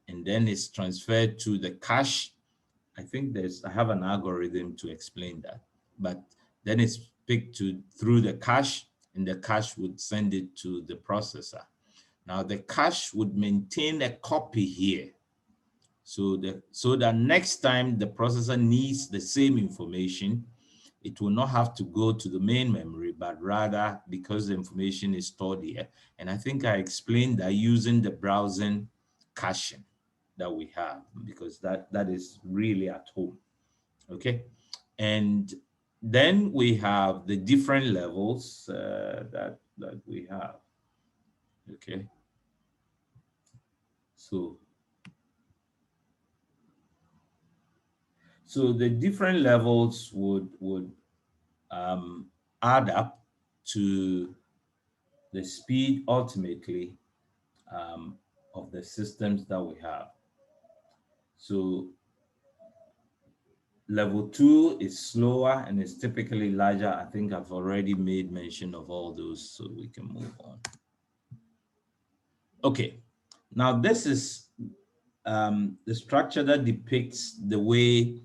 and then it's transferred to the cache. I have an algorithm to explain that, but then it's picked through the cache, and the cache would send it to the processor. Now the cache would maintain a copy here. So that next time the processor needs the same information, it will not have to go to the main memory, but rather, because the information is stored here. And I think I explained that using the browsing caching that we have, because that is really at home. Okay, and then we have the different levels that we have. Okay, so the different levels would add up to the speed ultimately of the systems that we have. So level 2 is slower and is typically larger. I think I've already made mention of all those, so we can move on. Okay, now this is the structure that depicts the way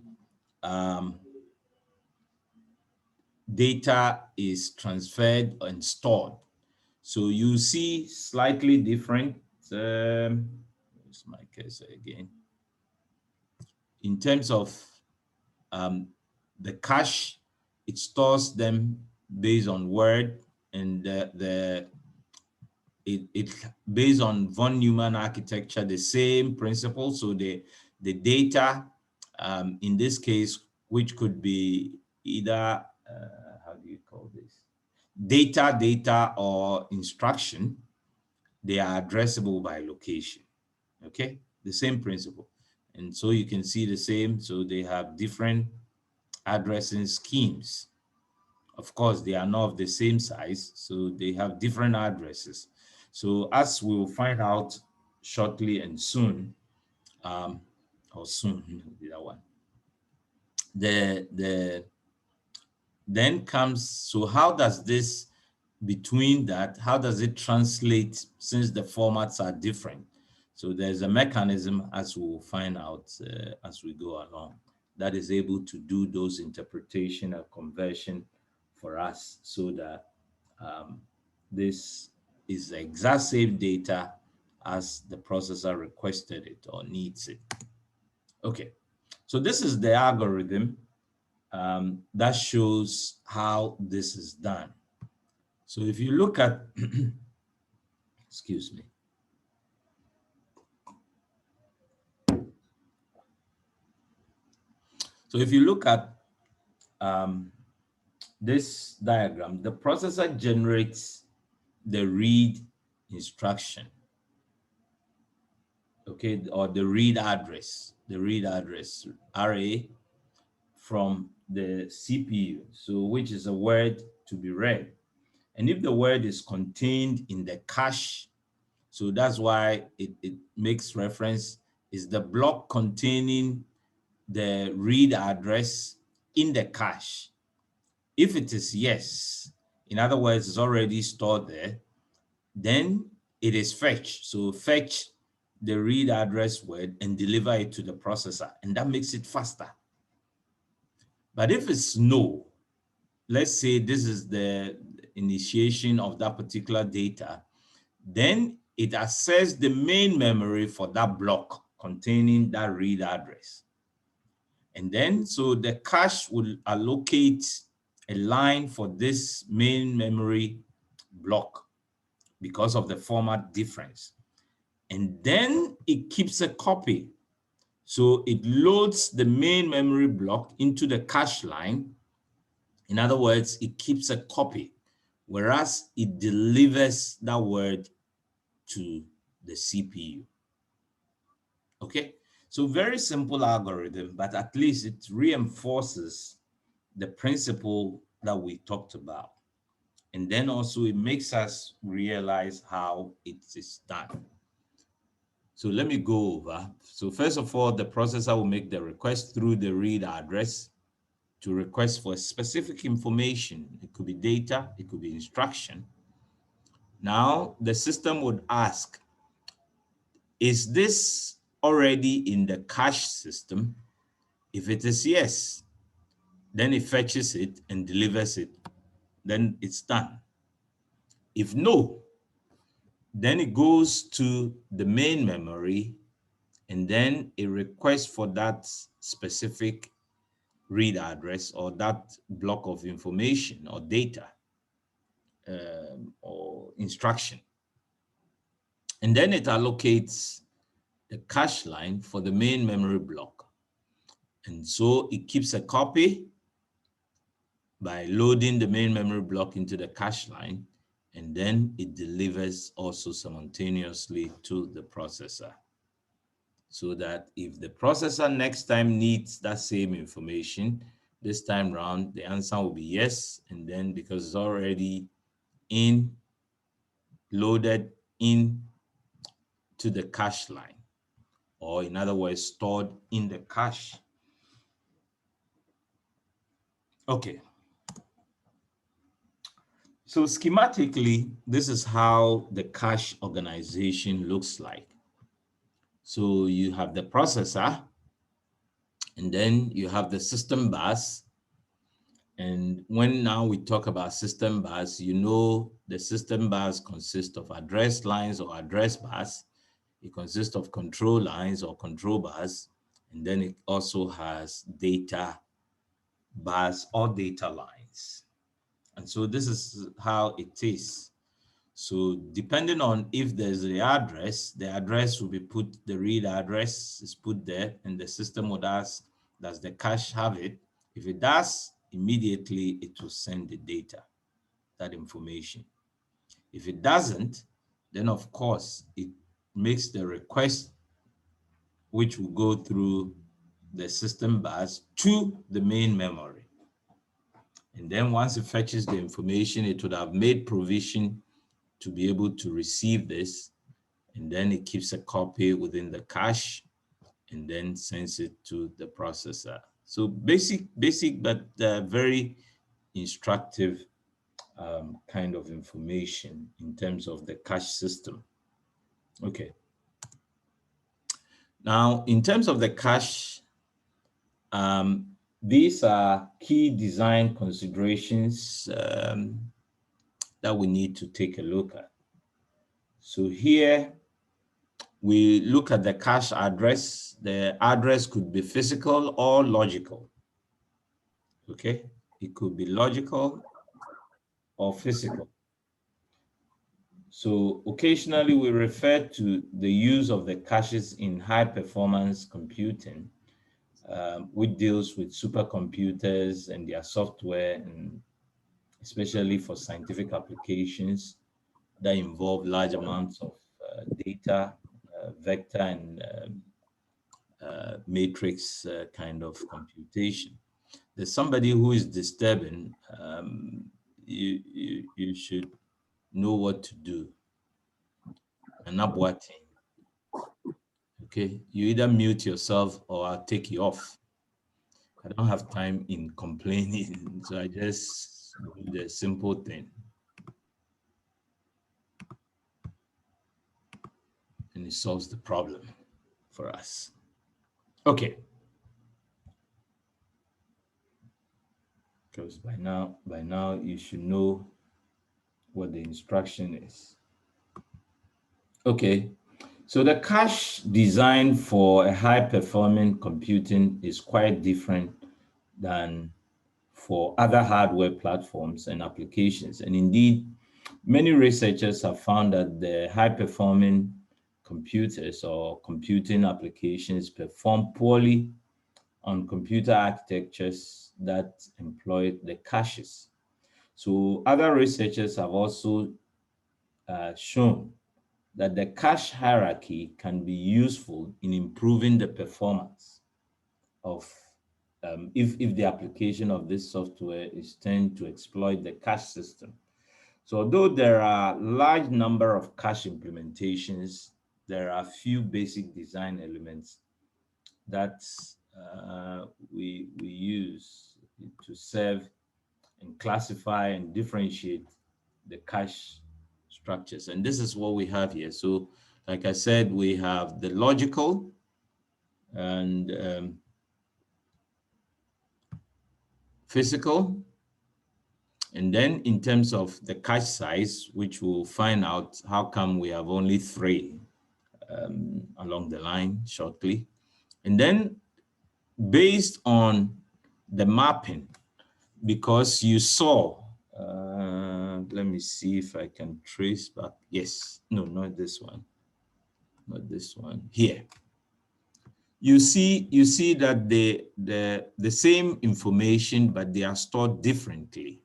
data is transferred and stored. So you see slightly different, where's my cursor again? In terms of the cache, it stores them based on word, and it based on von Neumann architecture, the same principle. So the data, in this case, which could be either, how do you call this? Data, or instruction, they are addressable by location. Okay, the same principle. And so you can see the same. So they have different addressing schemes. Of course, they are not of the same size, so they have different addresses. So as we'll find out shortly and soon, or soon, that one, the Then comes, so how does this, between that, how does it translate since the formats are different? So there's a mechanism, as we'll find out as we go along, that is able to do those interpretation and conversion for us so that this is the exact same data as the processor requested it or needs it. Okay, so this is the algorithm that shows how this is done. So if you look at, excuse me. So if you look at this diagram, the processor generates the read instruction, okay, or the read address RA from the CPU, so which is a word to be read. And if the word is contained in the cache, so that's why it makes reference, is the block containing the read address in the cache. If it is yes, in other words, it's already stored there, then it is fetch. So fetch the read address word and deliver it to the processor, and that makes it faster. But if it's no, let's say this is the initiation of that particular data, then it accesses the main memory for that block containing that read address. And then, so the cache will allocate a line for this main memory block because of the format difference. And then it keeps a copy. So it loads the main memory block into the cache line. In other words, it keeps a copy, whereas it delivers that word to the CPU. Okay, so very simple algorithm, but at least it reinforces the principle that we talked about. And then also it makes us realize how it is done. So let me go over. So first of all, the processor will make the request through the read address to request for specific information. It could be data, it could be instruction. Now the system would ask, is this already in the cache system? If it is yes, then it fetches it and delivers it. Then it's done. If no, then it goes to the main memory and then it requests for that specific read address or that block of information or data or instruction. And then it allocates the cache line for the main memory block. And so it keeps a copy by loading the main memory block into the cache line, and then it delivers also simultaneously to the processor. So that if the processor next time needs that same information, this time round, the answer will be yes. And then because it's already loaded in to the cache line, or in other words, stored in the cache. Okay. So schematically, this is how the cache organization looks like. So you have the processor, and then you have the system bus. And when now we talk about system bus, you know the system bus consists of address lines or address bus. It consists of control lines or control bus. And then it also has data bus or data lines. And so this is how it is. So depending on if there's the address will be put, the read address is put there, and the system would ask, does the cache have it? If it does, immediately it will send the data, that information. If it doesn't, then of course it makes the request, which will go through the system bus to the main memory. And then once it fetches the information, it would have made provision to be able to receive this. And then it keeps a copy within the cache and then sends it to the processor. So basic, but very instructive kind of information in terms of the cache system. Okay. Now, in terms of the cache, these are key design considerations that we need to take a look at. So here we look at the cache address. The address could be physical or logical. Okay, it could be logical or physical. So occasionally we refer to the use of the caches in high performance computing, which deals with supercomputers and their software, and especially for scientific applications that involve large amounts of data, vector and matrix kind of computation. There's somebody who is disturbing. You should know what to do. And not what. Okay, you either mute yourself or I'll take you off. I don't have time in complaining, so I just do the simple thing. And it solves the problem for us. Okay. Because by now you should know what the instruction is. Okay. So the cache design for a high-performing computing is quite different than for other hardware platforms and applications. And indeed, many researchers have found that the high-performing computers or computing applications perform poorly on computer architectures that employ the caches. So other researchers have also shown that the cache hierarchy can be useful in improving the performance of if the application of this software is tend to exploit the cache system. So although there are large number of cache implementations, there are few basic design elements that we use to serve and classify and differentiate the cache structures. And this is what we have here. So like I said, we have the logical and physical. And then in terms of the cache size, which we'll find out how come we have only 3 along the line shortly. And then based on the mapping, because you saw, let me see if I can trace back. Yes, no, not this one. Not this one, here. You see that the same information, but they are stored differently.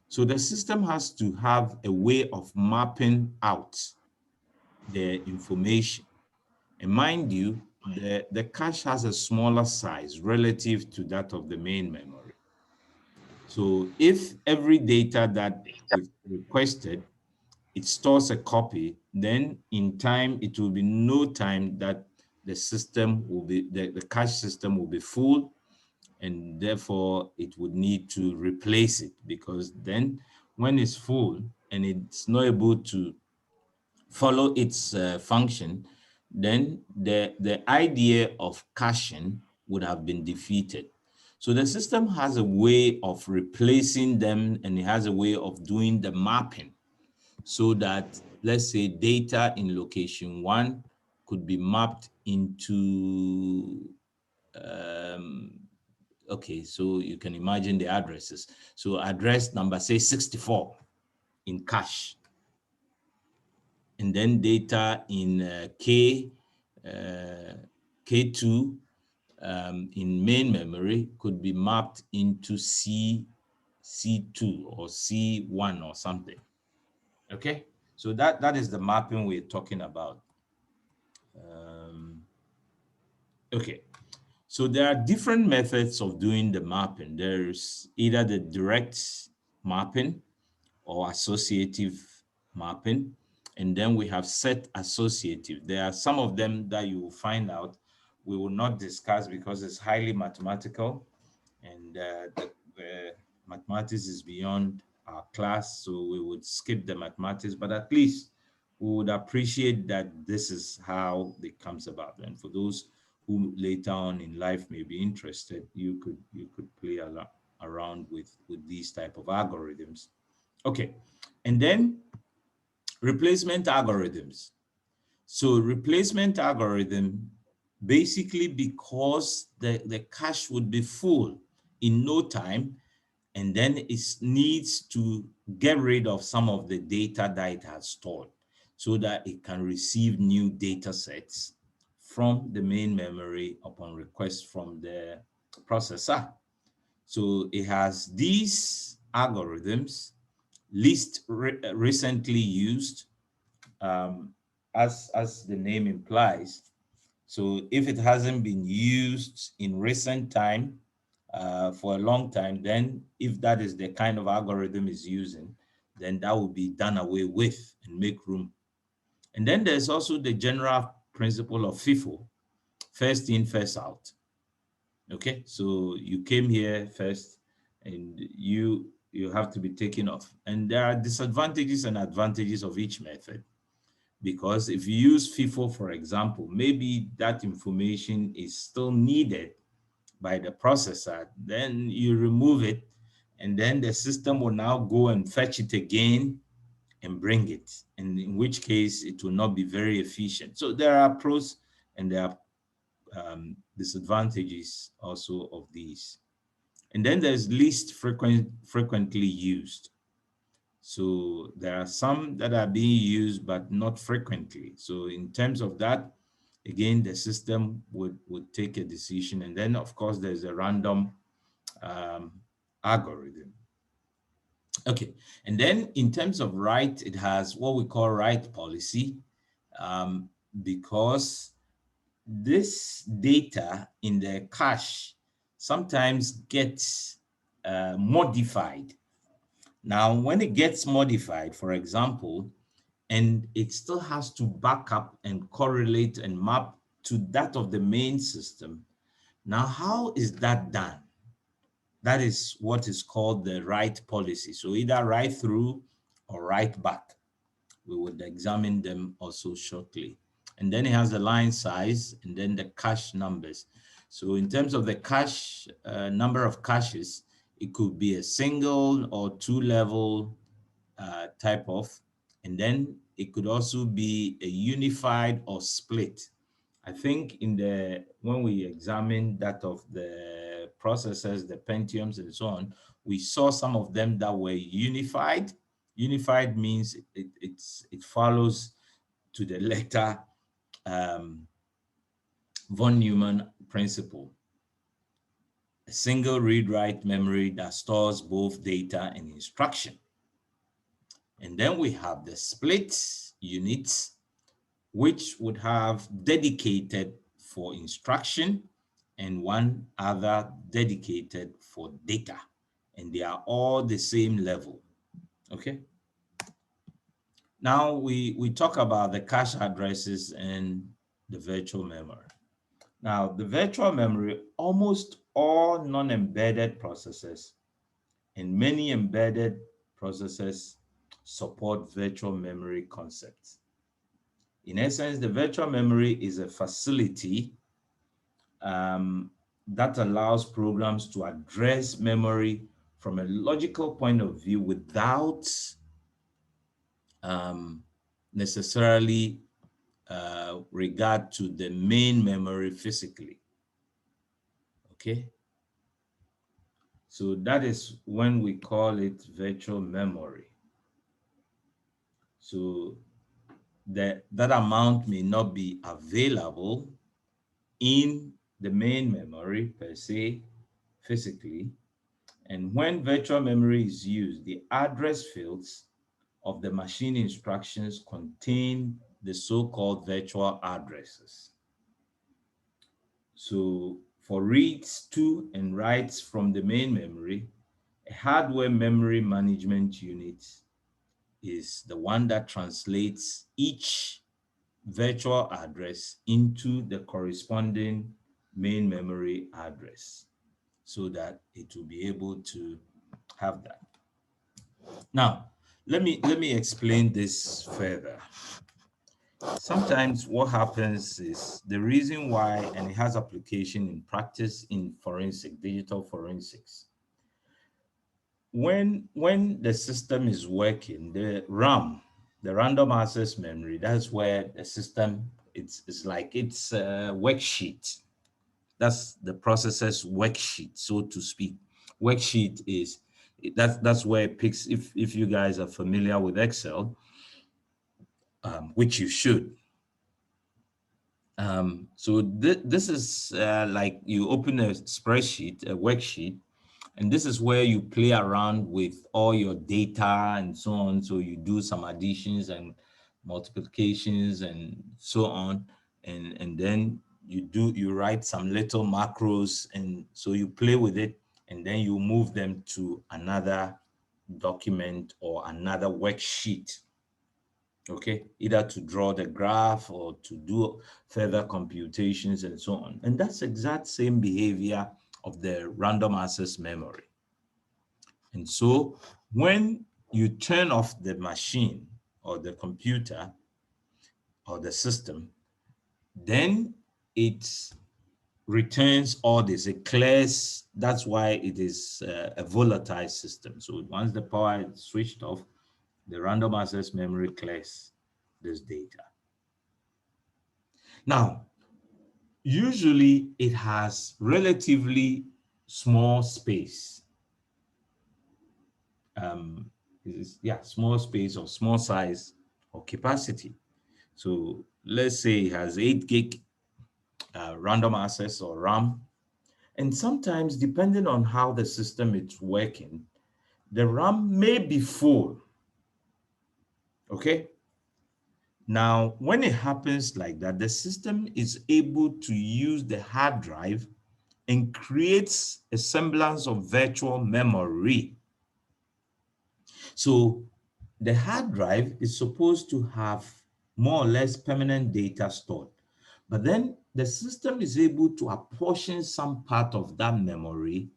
So the system has to have a way of mapping out the information. And mind you, the cache has a smaller size relative to that of the main memory. So if every data that is requested, it stores a copy, then in time, it will be no time that the system will be, the cache system will be full, and therefore it would need to replace it, because then when it's full and it's not able to follow its function, then the idea of caching would have been defeated. So the system has a way of replacing them, and it has a way of doing the mapping so that, let's say, data in location 1 could be mapped into, okay, so you can imagine the addresses. So address number, say 64 in cache. And then data in K2 in main memory could be mapped into C2 or C1 or something. Okay, so that is the mapping we're talking about. Okay, so there are different methods of doing the mapping. There's either the direct mapping or associative mapping, and then we have set associative. There are some of them that you will find out we will not discuss because it's highly mathematical, and mathematics is beyond our class, so we would skip the mathematics, but at least we would appreciate that this is how it comes about. And for those who later on in life may be interested, you could play a lot around with these type of algorithms. Okay, and then replacement algorithms. So replacement algorithm, basically because the cache would be full in no time, and then it needs to get rid of some of the data that it has stored so that it can receive new data sets from the main memory upon request from the processor. So it has these algorithms least recently used, um, as the name implies. So if it hasn't been used in recent time, for a long time, then if that is the kind of algorithm is using, then that will be done away with and make room. And then there's also the general principle of FIFO, first in, first out. Okay, so you came here first and you have to be taken off. And there are disadvantages and advantages of each method. Because if you use FIFO, for example, maybe that information is still needed by the processor, then you remove it, and then the system will now go and fetch it again and bring it, and in which case it will not be very efficient. So there are pros and there are disadvantages also of these. And then there's least frequently used. So there are some that are being used, but not frequently. So in terms of that, again, the system would take a decision. And then, of course, there's a random um, algorithm. Okay, and then in terms of write, it has what we call write policy, because this data in the cache sometimes gets modified. Now, when it gets modified, for example, and it still has to back up and correlate and map to that of the main system. Now, how is that done? That is what is called the write policy. So either write through or write back. We would examine them also shortly. And then it has the line size and then the cache numbers. So in terms of the cache, number of caches, it could be a single or two level type of, and then it could also be a unified or split. I think in the when we examined that of the processors, the Pentiums and so on, we saw some of them that were unified. Unified means it follows to the letter um, von Neumann principle. A single read-write memory that stores both data and instruction. And then we have the split units, which would have dedicated for instruction and one other dedicated for data. And they are all the same level. Okay. Now we talk about the cache addresses and the virtual memory. Now, the virtual memory, almost all non-embedded processors and many embedded processors support virtual memory concepts. In essence, the virtual memory is a facility that allows programs to address memory from a logical point of view without necessarily regard to the main memory physically. Okay. So that is when we call it virtual memory. So that amount may not be available in the main memory per se, physically. And when virtual memory is used, the address fields of the machine instructions contain the so-called virtual addresses. So for reads to and writes from the main memory, a hardware memory management unit is the one that translates each virtual address into the corresponding main memory address so that it will be able to have that. Now, let me explain this further. Sometimes what happens is the reason why, and it has application in practice in digital forensics. When the system is working, the RAM, the random access memory, that's where the system, it's like it's a worksheet. That's the processor's worksheet, so to speak. Worksheet is that's where it picks. If you guys are familiar with Excel, which you should. So this is like you open a spreadsheet, a worksheet, and this is where you play around with all your data and so on. So you do some additions and multiplications and so on. And then you write some little macros. And so you play with it, and then you move them to another document or another worksheet. Okay, either to draw the graph or to do further computations and so on. And that's exact same behavior of the random access memory. And so when you turn off the machine or the computer or the system, then it returns all this, it clears. That's why it is a volatile system. So once the power is switched off, the random access memory clears this data. Now, usually it has relatively small space. Small space or small size or capacity. So let's say it has 8 gig random access or RAM. And sometimes, depending on how the system is working, the RAM may be full. Okay. Now, when it happens like that, the system is able to use the hard drive and creates a semblance of virtual memory. So the hard drive is supposed to have more or less permanent data stored, but then the system is able to apportion some part of that memory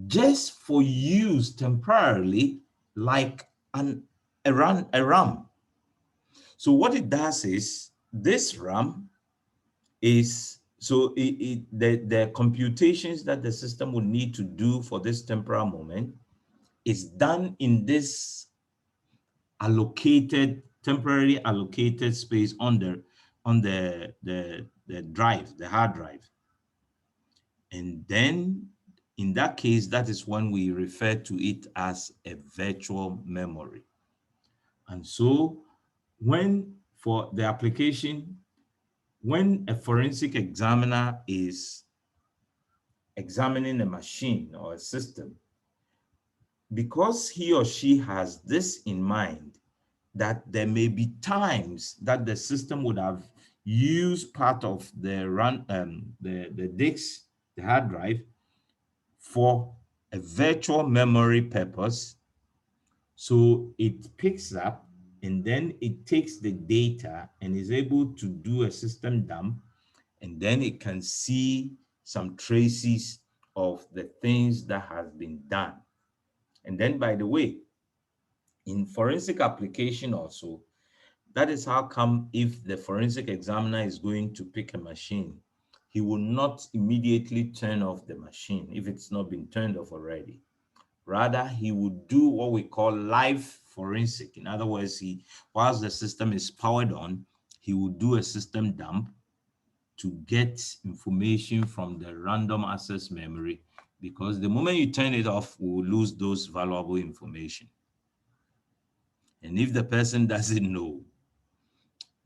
just for use temporarily, like a RAM. So what it does is this RAM is, so the computations that the system would need to do for this temporal moment is done in this temporarily allocated space on the drive, the hard drive. And then in that case, that is when we refer to it as a virtual memory. And so for the application, when a forensic examiner is examining a machine or a system, because he or she has this in mind, that there may be times that the system would have used part of the disk, the hard drive, for a virtual memory purpose. So it picks up and then it takes the data and is able to do a system dump, and then it can see some traces of the things that has been done. And then, by the way, in forensic application also, that is how come if the forensic examiner is going to pick a machine, he will not immediately turn off the machine if it's not been turned off already. Rather, he would do what we call live forensic. In other words, whilst the system is powered on, he will do a system dump to get information from the random access memory, because the moment you turn it off, we will lose those valuable information. And if the person doesn't know,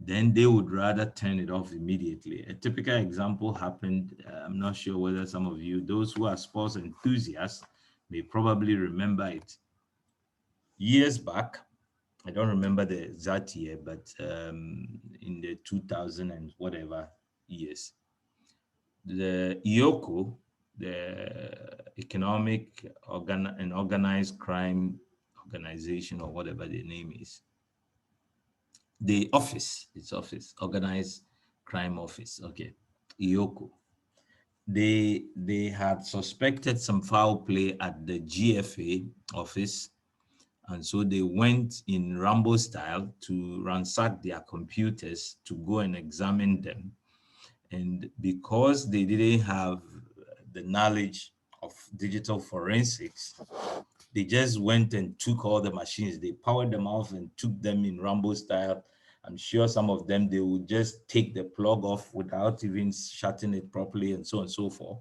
then they would rather turn it off immediately. A typical example happened, I'm not sure whether some of you, those who are sports enthusiasts, may probably remember it. Years back, I don't remember the exact year, but in the 2000 and whatever years, the EOCO, the Economic and Organized Crime Organization, or whatever the name is, its office, Organized Crime Office, okay, EOCO. they had suspected some foul play at the GFA office, and so they went in Rambo style to ransack their computers to go and examine them. And because they didn't have the knowledge of digital forensics, they just went and took all the machines. They powered them off and took them in Rambo style. I'm sure some of them, they would just take the plug off without even shutting it properly and so on and so forth.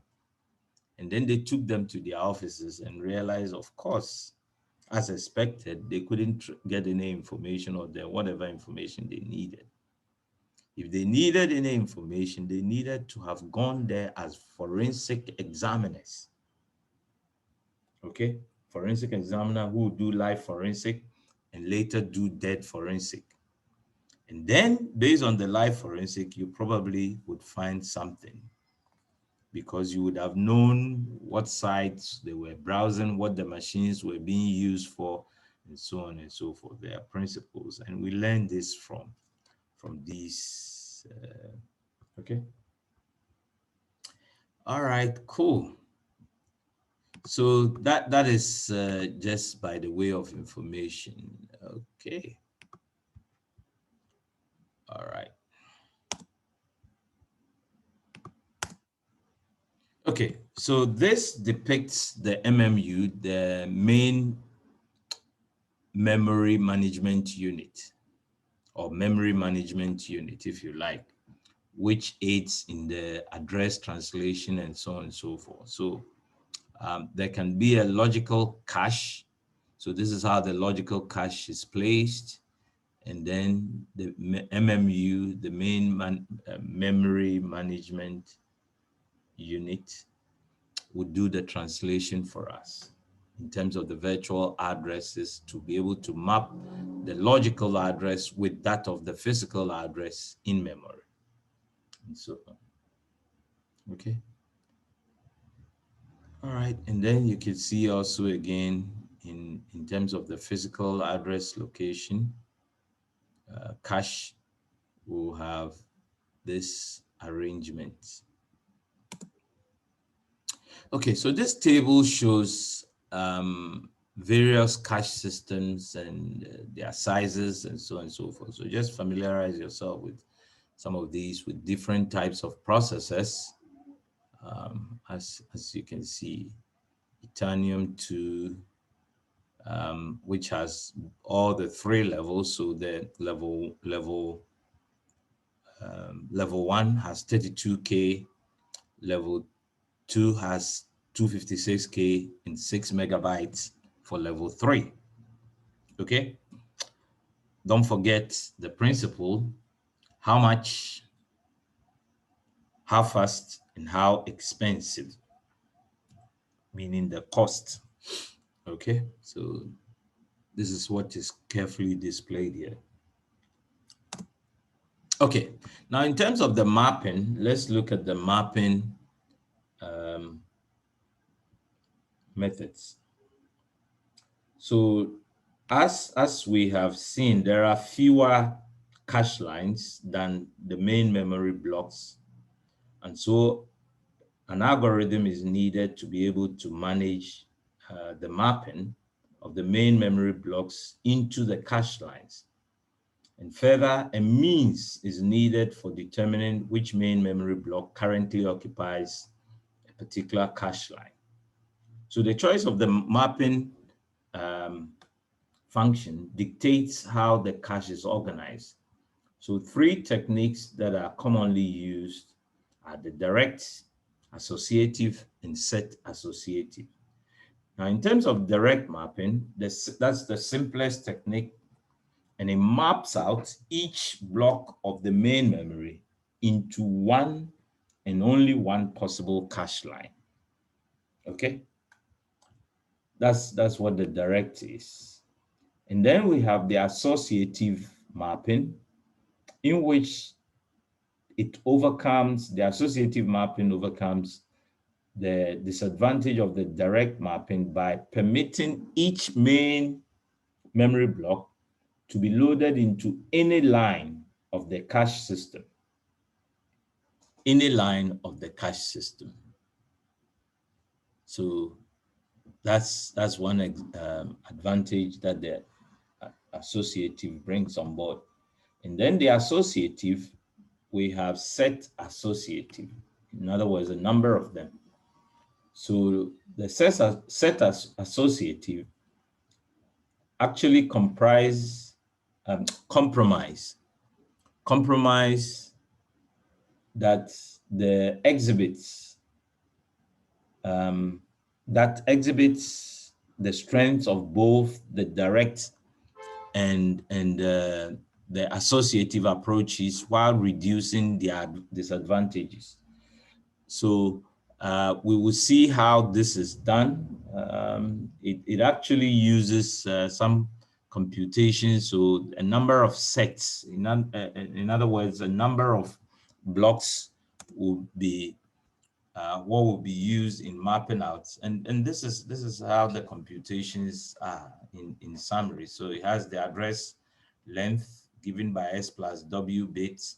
And then they took them to their offices and realized, of course, as expected, they couldn't get any information or whatever information they needed. If they needed any information, they needed to have gone there as forensic examiners. Okay? Forensic examiner who would do live forensic and later do dead forensic. And then, based on the live forensic, you probably would find something because you would have known what sites they were browsing, what the machines were being used for, and so on and so forth. There are principles, and we learn this from these. Okay. All right, cool. So that is just by the way of information. Okay. All right. Okay, so this depicts the MMU, the main memory management unit, or memory management unit, if you like, which aids in the address translation and so on and so forth. So there can be a logical cache. So this is how the logical cache is placed. And then the MMU, the main memory management unit, would do the translation for us in terms of the virtual addresses to be able to map the logical address with that of the physical address in memory. And so on. Okay. All right. And then you can see also again in terms of the physical address location, cache will have this arrangement. Okay, so this table shows various cache systems and their sizes and so on and so forth. So just familiarize yourself with some of these with different types of processors. As you can see, Itanium 2, which has all the 3 levels. So the level 1 has 32K, level 2 has 256K and 6 megabytes for level 3. Okay. Don't forget the principle: how much, how fast, and how expensive, meaning the cost. Okay. So this is what is carefully displayed here. Okay. Now, in terms of the mapping, let's look at the mapping methods. So as we have seen, there are fewer cache lines than the main memory blocks. And so an algorithm is needed to be able to manage the mapping of the main memory blocks into the cache lines. And further, a means is needed for determining which main memory block currently occupies a particular cache line. So the choice of the mapping function dictates how the cache is organized. So 3 techniques that are commonly used are the direct, associative, and set associative. Now, in terms of direct mapping, that's the simplest technique, and it maps out each block of the main memory into one and only one possible cache line. Okay? That's what the direct is. And then we have the associative mapping, in which the associative mapping overcomes the disadvantage of the direct mapping by permitting each main memory block to be loaded into any line of the cache system. Any line of the cache system. So that's one advantage that the associative brings on board. And then the associative, we have set associative. In other words, a number of them. So the set associative actually compromise that the exhibits that exhibits the strengths of both the direct and the associative approaches while reducing their disadvantages. So we will see how this is done. It actually uses some computation, so a number of sets. In other words, a number of blocks will be what will be used in mapping out, and this is how the computations are in summary. So it has the address length given by s plus w bits,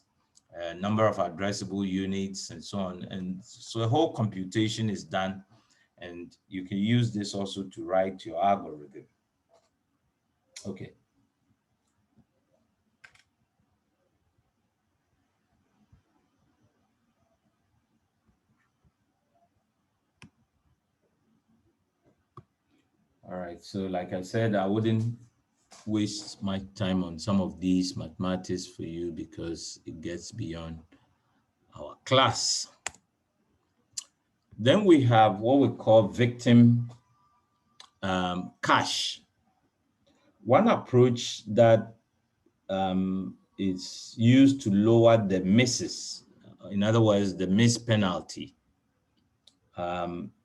number of addressable units, and so on. And so the whole computation is done, and you can use this also to write your algorithm. Okay. All right, so like I said, I wouldn't waste my time on some of these mathematics for you because it gets beyond our class. Then we have what we call victim cache. One approach that is used to lower the misses, in other words, the miss penalty,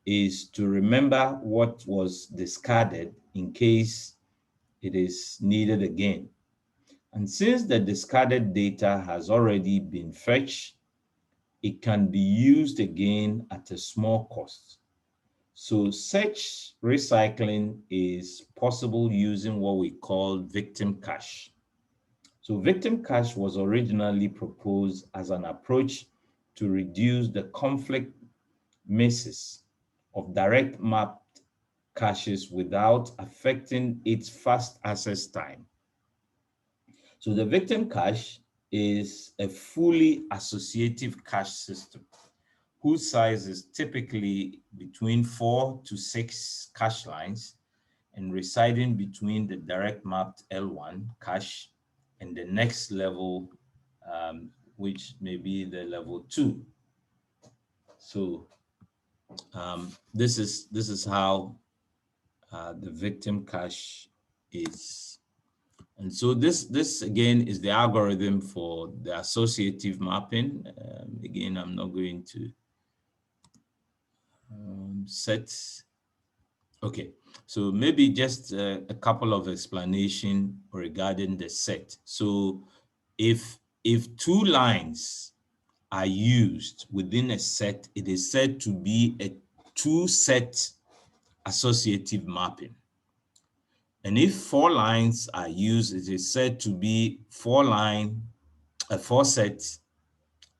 is to remember what was discarded in case it is needed again. And since the discarded data has already been fetched, it can be used again at a small cost. So such recycling is possible using what we call victim cache. So victim cache was originally proposed as an approach to reduce the conflict misses of direct mapped caches without affecting its fast access time. So the victim cache is a fully associative cache system whose size is typically between 4 to 6 cache lines and residing between the direct mapped L1 cache and the next level, which may be the level 2. So this is how the victim cache is. And so this again is the algorithm for the associative mapping. Again, I'm not going to set. Okay, so maybe just a couple of explanation regarding the set. So if two lines are used within a set, it is said to be a two-set associative mapping. And if 4 lines are used, it is said to be a 4-set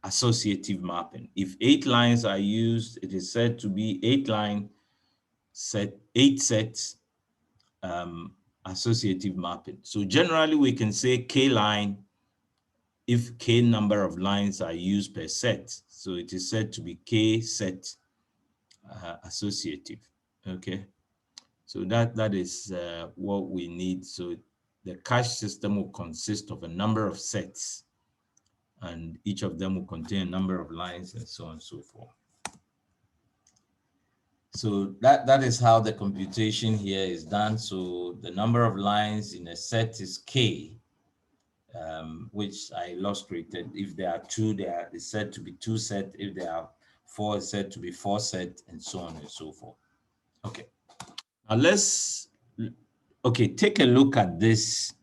associative mapping. If 8 lines are used, it is said to be 8 sets associative mapping. So generally we can say K line if K number of lines are used per set. So it is said to be K set associative. Okay. So that is what we need. So the cache system will consist of a number of sets, and each of them will contain a number of lines and so on and so forth. So that is how the computation here is done. So the number of lines in a set is K, which I illustrated. If there are 2, there is said to be 2 set. If there are 4, it's said to be 4 set, and so on and so forth. Okay. Now take a look at this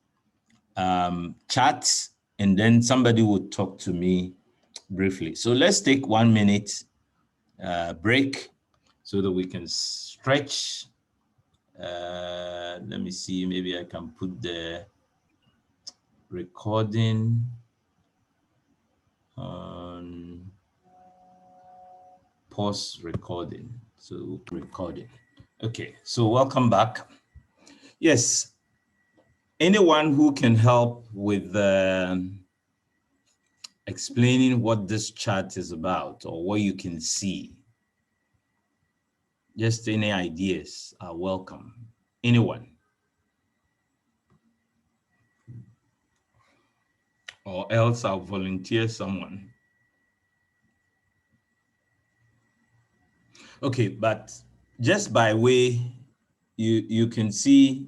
chart, and then somebody will talk to me briefly. So let's take 1 minute break so that we can stretch. Let me see, maybe I can put the recording on pause recording. So recording. Okay, so welcome back. Yes, anyone who can help with explaining what this chart is about or what you can see. Just any ideas are welcome. Anyone. Or else I'll volunteer someone. Okay, but just by way, you can see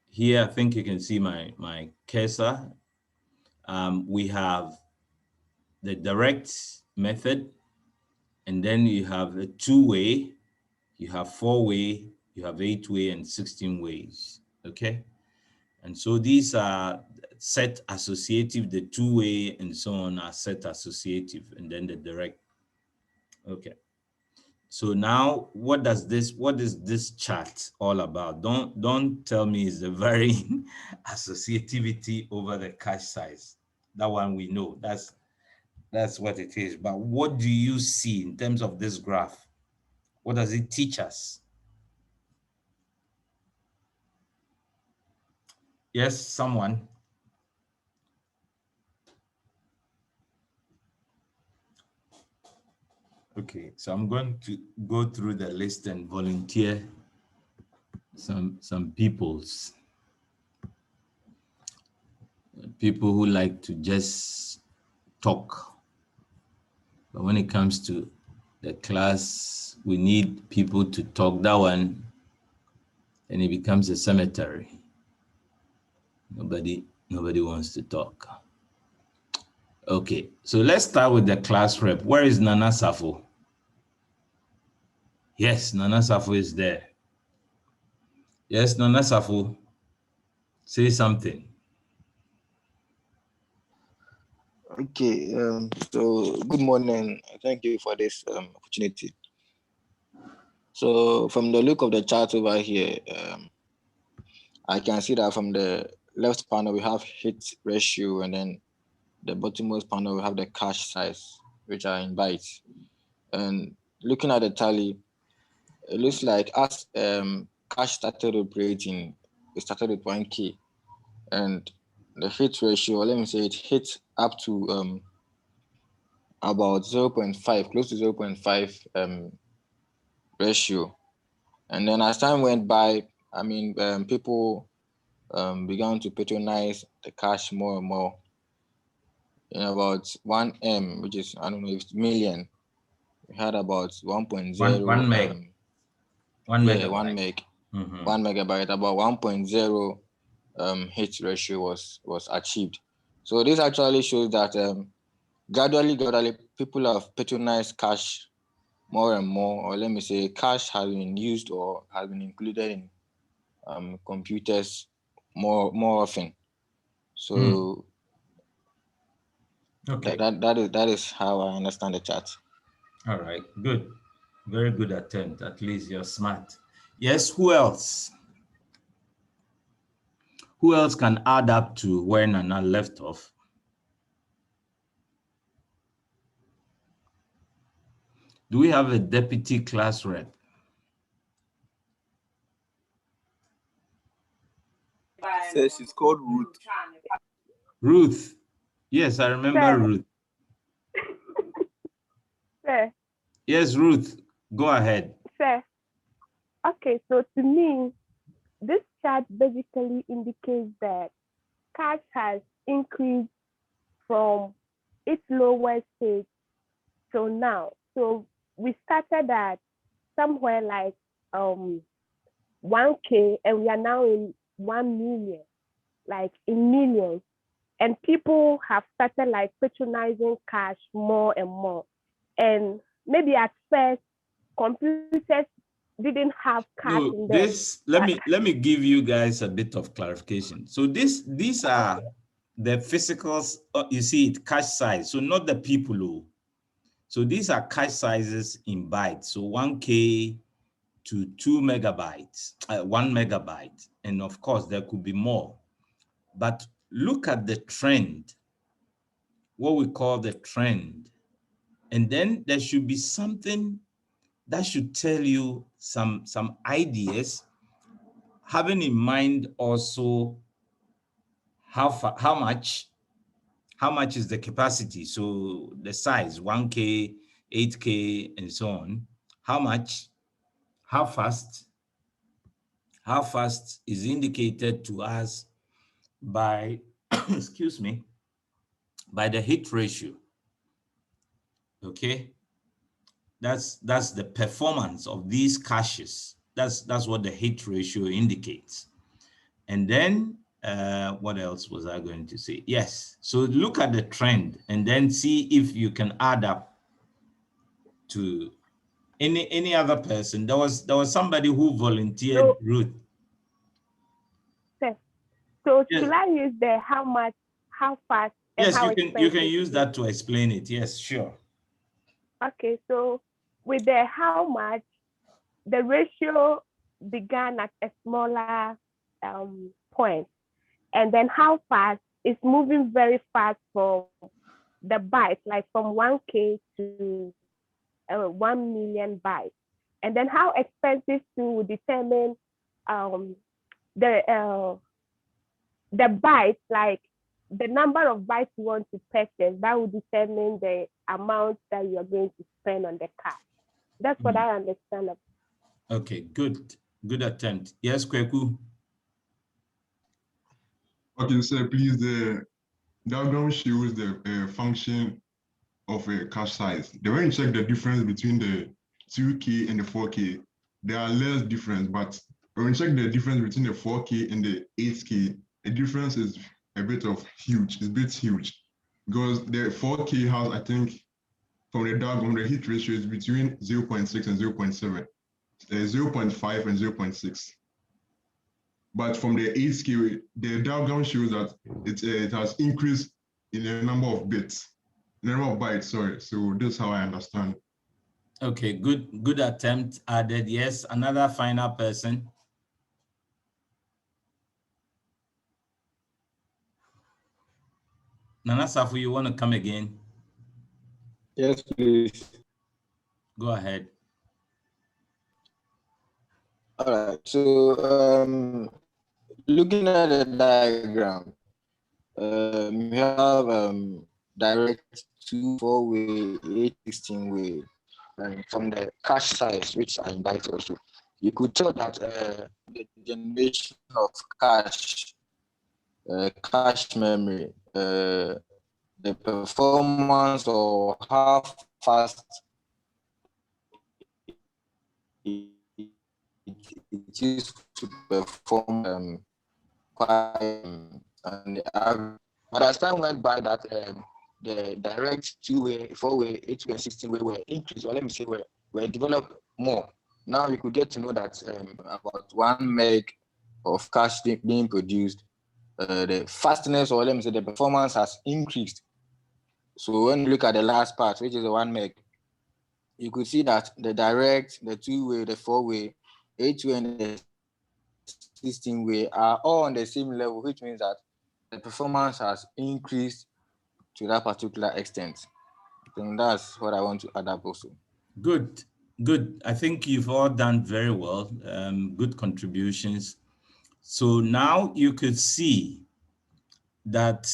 here, I think you can see my cursor. We have the direct method, and then you have a 2-way, you have 4-way, you have 8-way and 16 ways, okay? And so these are set associative, the 2-way and so on are set associative, and then the direct. Okay. So now what is this chart all about? Don't tell me it's the very associativity over the cache size. That one we know, that's what it is. But what do you see in terms of this graph? What does it teach us? Yes, someone. Okay, so I'm going to go through the list and volunteer some people who like to just talk. But when it comes to the class, we need people to talk. That one, and it becomes a cemetery. Nobody wants to talk. Okay, so let's start with the class rep. Where is Nana Safo? Yes, Nana Safo is there. Yes, Nana Safo, say something. Okay, so good morning. Thank you for this opportunity. So from the look of the chart over here, I can see that from the left panel, we have hit ratio, and then the bottommost panel, we have the cache size, which are in bytes. And looking at the tally, it looks like as cache started operating, it started with 1K. And the hit ratio, let me say it hit up to about 0.5, close to 0.5 ratio. And then as time went by, I mean, people began to patronize the cash more and more. In about 1M, which is, I don't know if it's million, we had about 1.0. 1 meg. 1 megabyte. 1 meg. 1 megabyte, about 1.0 hit ratio was achieved. So this actually shows that gradually, people have patronized cash more and more, or let me say, cash has been used or has been included in computers more often. So okay, that is how I understand the chart. All right, good, very good attempt. At least you're smart. Yes, who else? Who else can add up to where Nana left off? Do we have a deputy class rep? Says she's called Ruth. Ruth. Yes, I remember Sir. Ruth. Sir. Yes, Ruth, go ahead. Sir. Okay, so to me, this chart basically indicates that cash has increased from its lowest stage till now. So we started at somewhere like 1K, and we are now in 1 million, like in millions. And people have started like patronizing cash more and more. And maybe at first, computers didn't have cash in them. Let me give you guys a bit of clarification. So these are the physicals. You see it, cache size. So not the people who. So these are cache sizes in bytes. So 1K to 2 megabytes, 1 megabyte, and of course there could be more. But look at the trend. What we call the trend. And then there should be something that should tell you some ideas, having in mind also how much is the capacity, so the size 1K, 8K, and so on. How much, how fast is indicated to us by excuse me, by the hit ratio. Okay, that's the performance of these caches. That's what the hit ratio indicates. And then what else was I going to say? Yes, so look at the trend and then see if you can add up to any other person. There was somebody who volunteered. So, Ruth. yes. So Yes. should I use the how much, how fast, and Yes, how you expensive? can use that to explain it. Yes, sure. Okay, so with the how much, the ratio began at a smaller point, and then how fast is moving very fast from the bytes, like from 1K to 1 million bytes. And then how expensive to determine um, the bytes, like the number of bytes you want to purchase, that will determine the amount that you are going to spend on the car. That's what I understand. Okay, good attempt. Yes, Kweku. Okay, so please, the diagram shows the function of a cache size. Then when you check the difference between the 2K and the 4K, there are less difference, but when you check the difference between the 4K and the 8K, the difference is a bit huge. It's a bit huge because the 4K has, I think, from the diagram, the hit ratio is between 0.6 and 0.7, 0.5 and 0.6. But from the 8K, the diagram shows that it has increased in the number of bits, number of bytes, sorry. So this is how I understand. Okay, good attempt added. Yes, another final person. Nana Safu, you want to come again? Yes, please. Go ahead. All right. So looking at the diagram, we have direct 2-4-way, 8-16-way, and from the cache size, which I invite also, you could tell that the generation of cache memory, the performance or how fast it is to perform but as time went by, that the direct 2-way, 4-way, 8-way, and 16-way were increased, or let me say were developed more. Now we could get to know that about 1 meg of cache being produced, the fastness, or let me say the performance, has increased. So when you look at the last part, which is the 1 meg, you could see that the direct, the 2-way, the 4-way, 8-way, and the 16-way are all on the same level, which means that the performance has increased to that particular extent. I think that's what I want to add up also. Good. I think you've all done very well. Good contributions. So now you could see that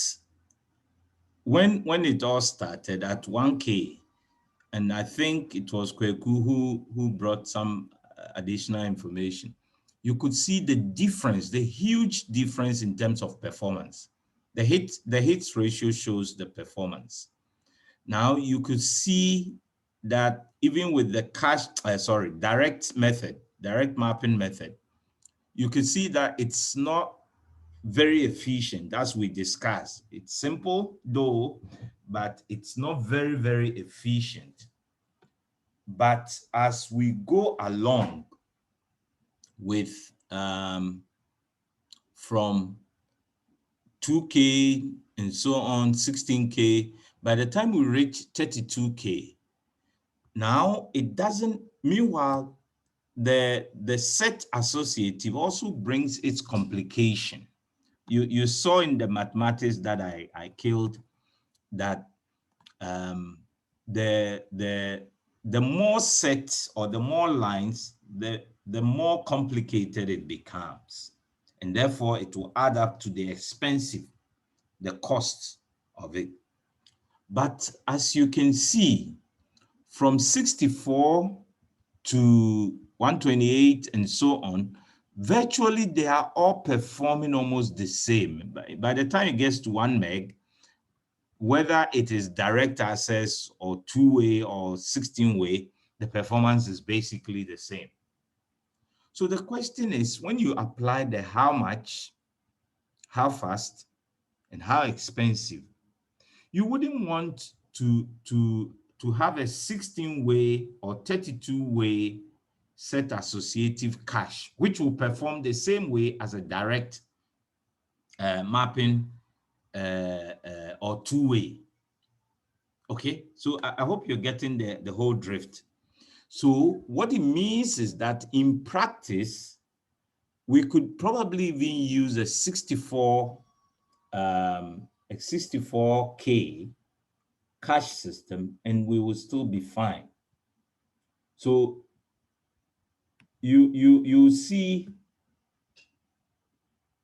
when it all started at 1K, and I think it was Kweku who brought some additional information, you could see the difference, the huge difference in terms of performance. The hits ratio shows the performance. Now you could see that even with the direct mapping method, you could see that it's not very efficient, as we discussed. It's simple though, but it's not very, very efficient. But as we go along with from 2K and so on, 16K, by the time we reach 32K, now it doesn't, meanwhile, the set associative also brings its complication. You saw in the mathematics that I killed that the more sets or the more lines, the more complicated it becomes. And therefore it will add up to the cost of it. But as you can see, from 64 to 128 and so on, virtually they are all performing almost the same. By the time it gets to 1 meg, whether it is direct access or two-way or 16-way, the performance is basically the same. So the question is, when you apply the how much, how fast, and how expensive, you wouldn't want to have a 16-way or 32-way set associative cache, which will perform the same way as a direct mapping or two-way. Okay, so I hope you're getting the whole drift. So what it means is that in practice, we could probably even use a 64K cache system, and we will still be fine. So you see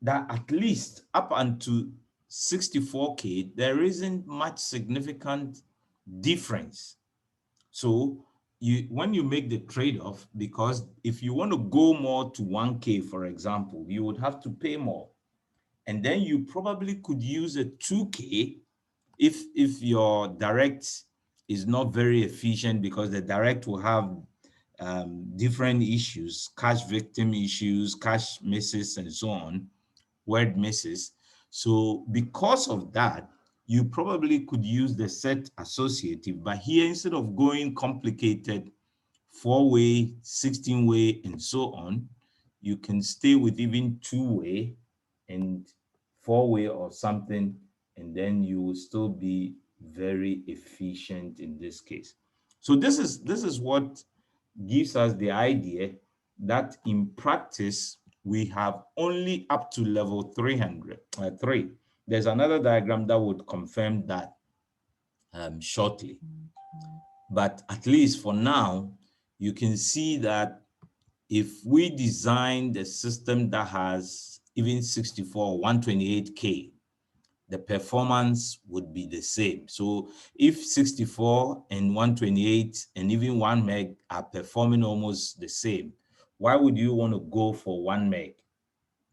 that at least up until 64K, there isn't much significant difference. So when you make the trade-off, because if you want to go more to 1K, for example, you would have to pay more. And then you probably could use a 2K if your direct is not very efficient, because the direct will have different issues, cache victim issues, cache misses, and so on, word misses. So because of that, you probably could use the set associative, but here, instead of going complicated 4-way, 16-way, and so on, you can stay with even 2-way and 4-way or something, and then you will still be very efficient in this case. So this is what gives us the idea that in practice, we have only up to level 3. There's another diagram that would confirm that shortly. But at least for now, you can see that if we design the system that has even 64 or 128K, the performance would be the same. So if 64 and 128 and even 1 meg are performing almost the same, why would you want to go for 1 meg?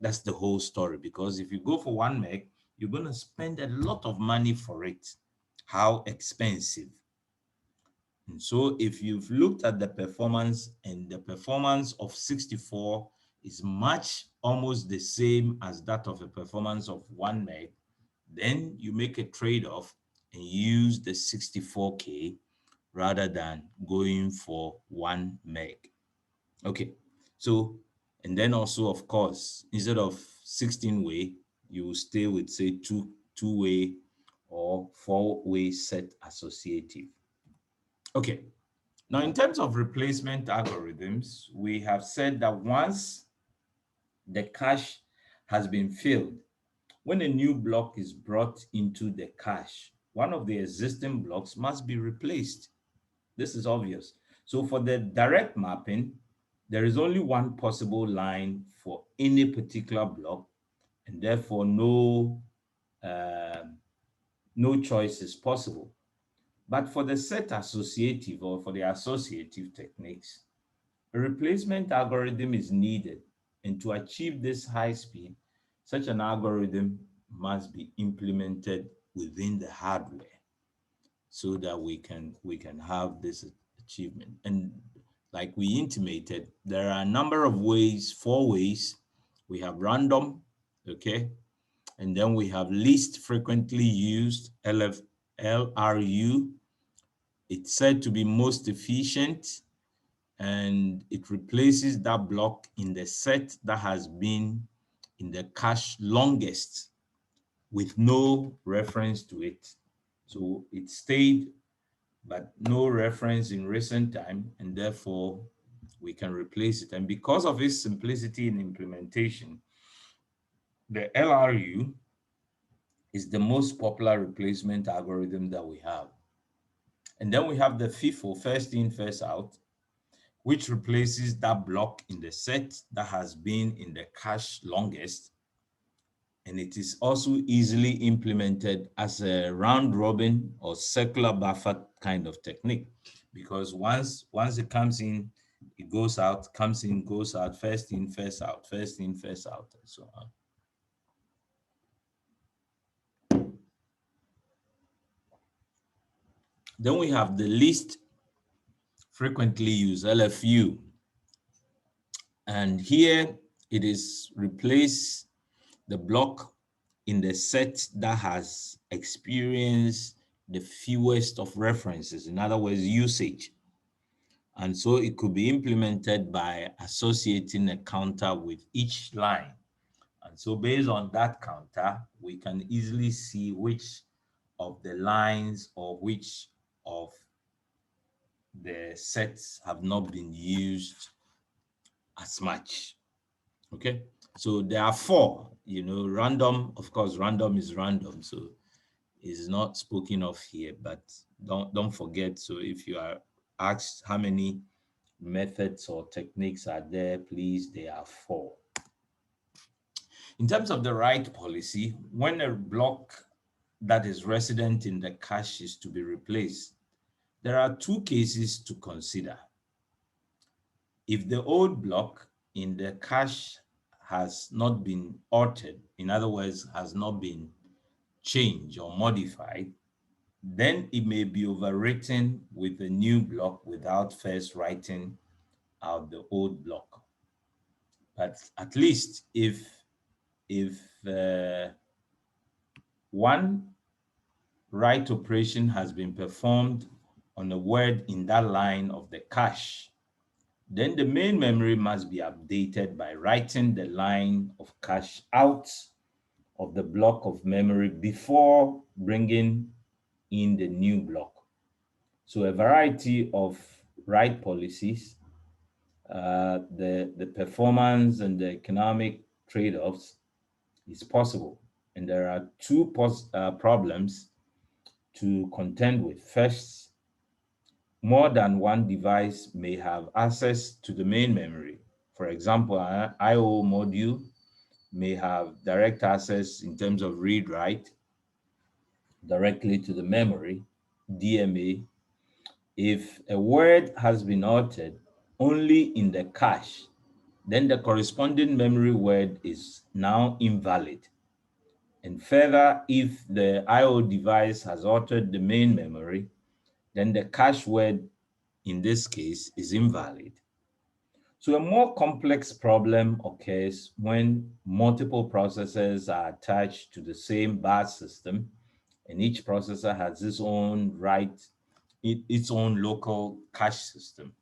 That's the whole story, because if you go for 1 meg, you're going to spend a lot of money for it. How expensive? And so if you've looked at the performance, and the performance of 64 is almost the same as that of a performance of 1 meg, then you make a trade-off and use the 64K rather than going for 1 meg. Okay, so, and then also, of course, instead of 16-way, you will stay with, say, two-way or 4-way set associative. Okay, now in terms of replacement algorithms, we have said that once the cache has been filled, when a new block is brought into the cache, one of the existing blocks must be replaced. This is obvious. So for the direct mapping, there is only one possible line for any particular block, and therefore no choice is possible. But for the set associative, or for the associative techniques, a replacement algorithm is needed. And to achieve this high speed, such an algorithm must be implemented within the hardware so that we can have this achievement. And like we intimated, there are a number of ways, 4 ways. We have random, okay? And then we have least frequently used, LRU. It's said to be most efficient, and it replaces that block in the set that has been in the cache longest with no reference to it. So it stayed, but no reference in recent time, and therefore we can replace it. And because of its simplicity in implementation, the LRU is the most popular replacement algorithm that we have. And then we have the FIFO, first in, first out, which replaces that block in the set that has been in the cache longest. And it is also easily implemented as a round robin or circular buffer kind of technique, because once it comes in, it goes out, comes in, goes out, first in, first out, first in, first out, and so on. Then we have the least frequently used, LFU. And here it is replace the block in the set that has experienced the fewest of references, in other words, usage. And so it could be implemented by associating a counter with each line. And so based on that counter, we can easily see which of the lines or which of the sets have not been used as much. Okay, so there are four, random, of course, random is random, so it's not spoken of here, but don't forget. So if you are asked how many methods or techniques are there, please, there are four. In terms of the write policy, when a block that is resident in the cache is to be replaced, there are two cases to consider. If the old block in the cache has not been altered, in other words, has not been changed or modified, then it may be overwritten with a new block without first writing out the old block. But at least if one write operation has been performed on a word in that line of the cache, then the main memory must be updated by writing the line of cache out of the block of memory before bringing in the new block. So a variety of write policies, the performance and the economic trade-offs is possible. And there are two problems to contend with. First, more than one device may have access to the main memory. For example, an I/O module may have direct access in terms of read-write directly to the memory, DMA. If a word has been altered only in the cache, then the corresponding memory word is now invalid. And further, if the I/O device has altered the main memory, then the cache word in this case is invalid. So a more complex problem occurs when multiple processors are attached to the same bus system, and each processor has its own its own local cache system.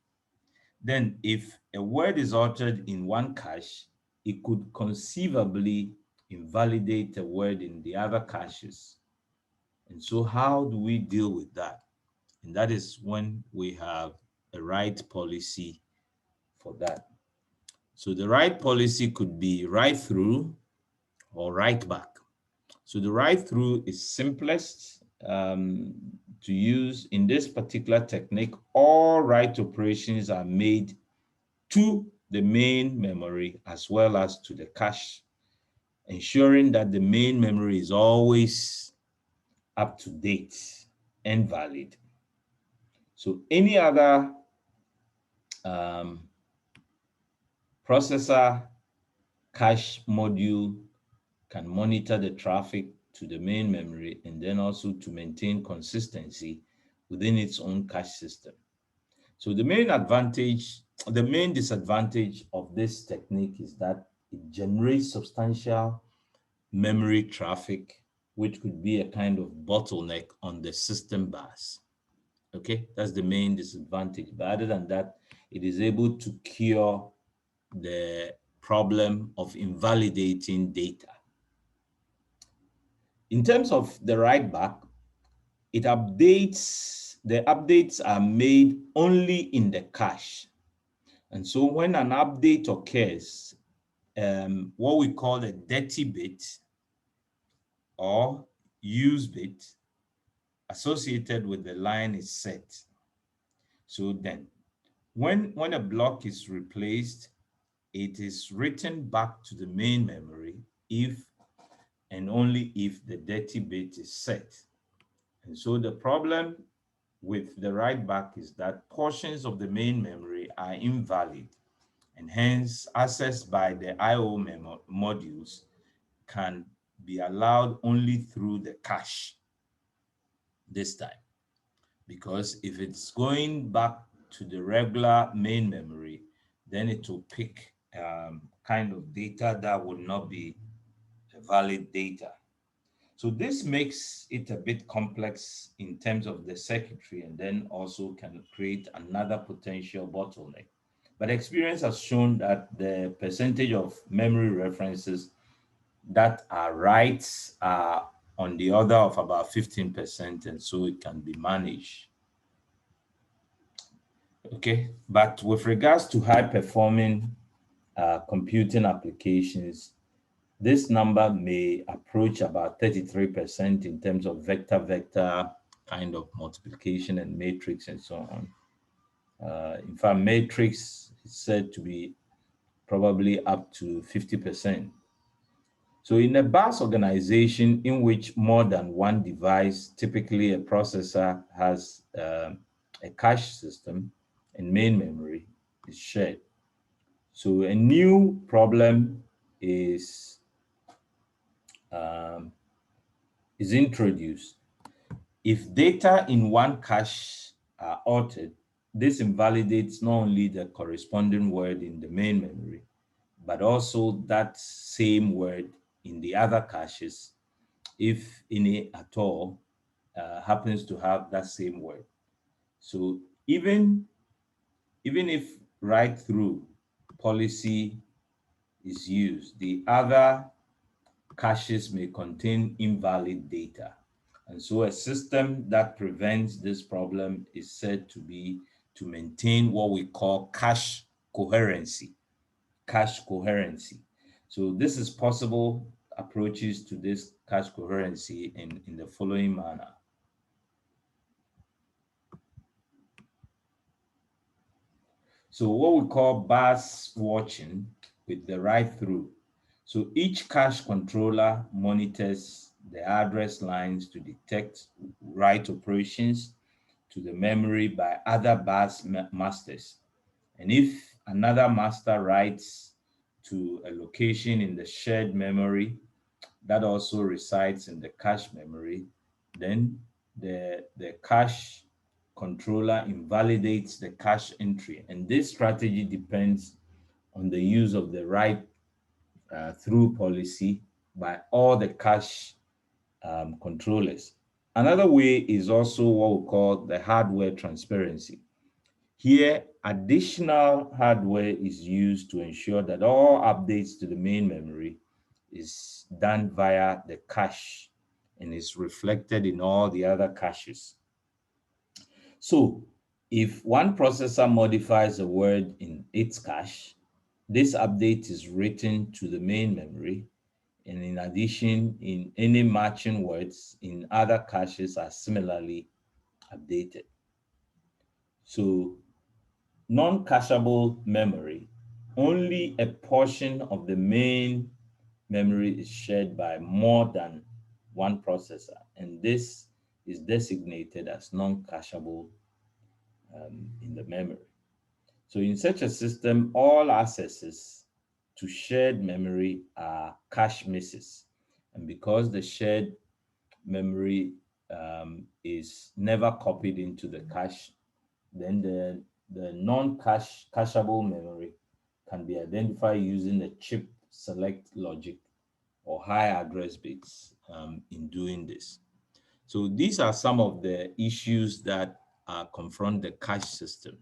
Then if a word is altered in one cache, it could conceivably invalidate a word in the other caches. And so how do we deal with that? And that is when we have a write policy for that. So the write policy could be write through or write back. So the write through is simplest to use. In this particular technique, all write operations are made to the main memory as well as to the cache, ensuring that the main memory is always up to date and valid. So any other processor cache module can monitor the traffic to the main memory and then also to maintain consistency within its own cache system. So the main disadvantage of this technique is that it generates substantial memory traffic, which could be a kind of bottleneck on the system bus. Okay, that's the main disadvantage. But other than that, it is able to cure the problem of invalidating data. In terms of the write back, the updates are made only in the cache. And so when an update occurs, what we call a dirty bit or use bit associated with the line is set. So then when a block is replaced, it is written back to the main memory if and only if the dirty bit is set. And so the problem with the write back is that portions of the main memory are invalid, and hence access by the IO modules can be allowed only through the cache this time. Because if it's going back to the regular main memory, then it will pick kind of data that would not be valid data. So this makes it a bit complex in terms of the circuitry, and then also can create another potential bottleneck. But experience has shown that the percentage of memory references that are writes are on the order of about 15%, and so it can be managed. Okay, but with regards to high performing computing applications, this number may approach about 33% in terms of vector-vector kind of multiplication and matrix and so on. In fact, matrix is said to be probably up to 50%. So in a bus organization in which more than one device, typically a processor, has a cache system and main memory is shared. So a new problem um, is introduced. If data in one cache are altered, this invalidates not only the corresponding word in the main memory, but also that same word in the other caches, if any at all, happens to have that same word. So even if write-through policy is used, the other caches may contain invalid data. And so a system that prevents this problem is said to be to maintain what we call cache coherency. Cache coherency. So this is possible approaches to this cache coherency in the following manner. So what we call bus watching with the write-through. So each cache controller monitors the address lines to detect write operations to the memory by other bus masters. And if another master writes to a location in the shared memory that also resides in the cache memory, then the cache controller invalidates the cache entry. And this strategy depends on the use of the write through policy by all the cache controllers. Another way is also what we call the hardware transparency. Here, additional hardware is used to ensure that all updates to the main memory is done via the cache and is reflected in all the other caches. So if one processor modifies a word in its cache, this update is written to the main memory. And in addition, in any matching words in other caches are similarly updated. So non-cacheable memory, only a portion of the main memory is shared by more than one processor, and this is designated as non-cacheable in the memory. So in such a system, all accesses to shared memory are cache misses. And because the shared memory is never copied into the cache, then the non-cacheable memory can be identified using the chip select logic or high address bits in doing this. So these are some of the issues that confront the cache system.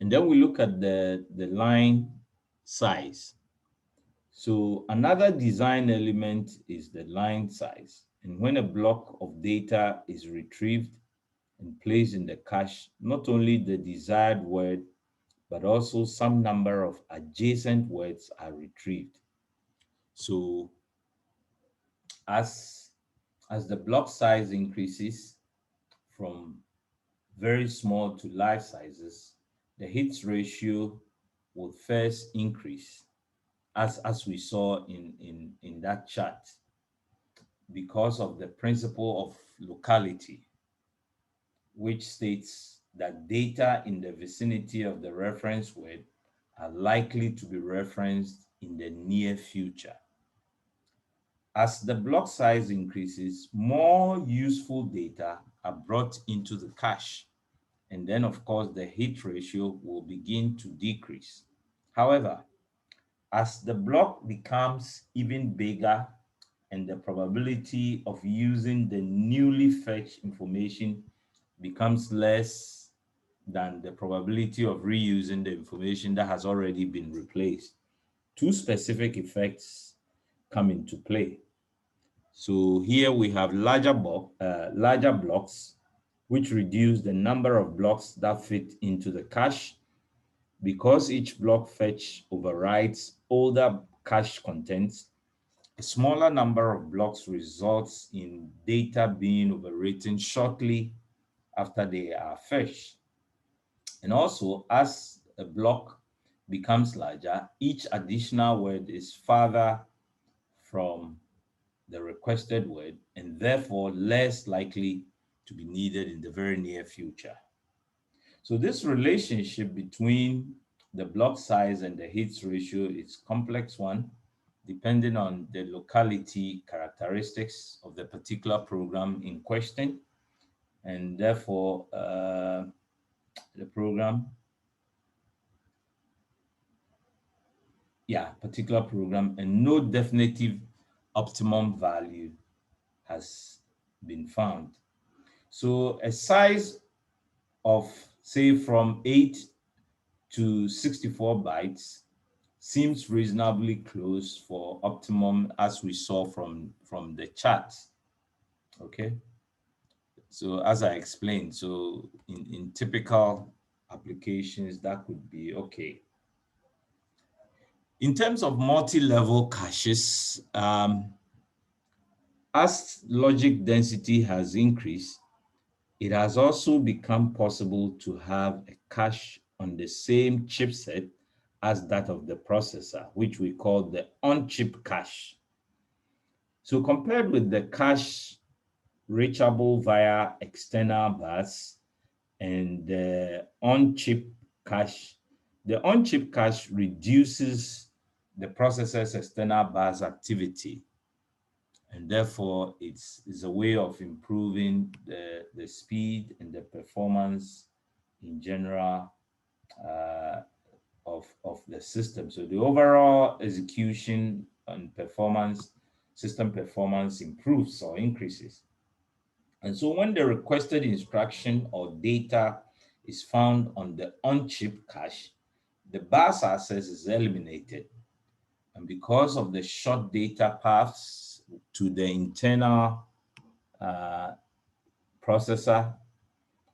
And then we look at the line size. So another design element is the line size. And when a block of data is retrieved and placed in the cache, not only the desired word, but also some number of adjacent words are retrieved. So as As the block size increases from very small to large sizes, the hit ratio will first increase, as we saw in that chart, because of the principle of locality, which states that data in the vicinity of the reference word are likely to be referenced in the near future. As the block size increases, more useful data are brought into the cache. And then, of course, the hit ratio will begin to decrease. However, as the block becomes even bigger and the probability of using the newly fetched information becomes less than the probability of reusing the information that has already been replaced, two specific effects come into play. So here we have larger blocks, which reduce the number of blocks that fit into the cache. Because each block fetch overrides older cache contents, a smaller number of blocks results in data being overwritten shortly after they are fetched. And also, as a block becomes larger, each additional word is farther from the requested word and therefore less likely to be needed in the very near future. So this relationship between the block size and the hits ratio is complex one, depending on the locality characteristics of the particular program in question, and therefore the program, particular program, and no definitive optimum value has been found. So a size of, say, from 8 to 64 bytes seems reasonably close for optimum, as we saw from the chart. Okay. So as I explained, so in typical applications, that could be okay. In terms of multi-level caches, as logic density has increased, it has also become possible to have a cache on the same chipset as that of the processor, which we call the on-chip cache. So compared with the cache reachable via external bus and the on-chip cache, the on-chip cache reduces the processor's external bus activity. And therefore, it's a way of improving the speed and the performance in general of the system. So the overall execution and performance, system performance improves or increases. And so when the requested instruction or data is found on the on-chip cache, the bus access is eliminated. And because of the short data paths to the internal processor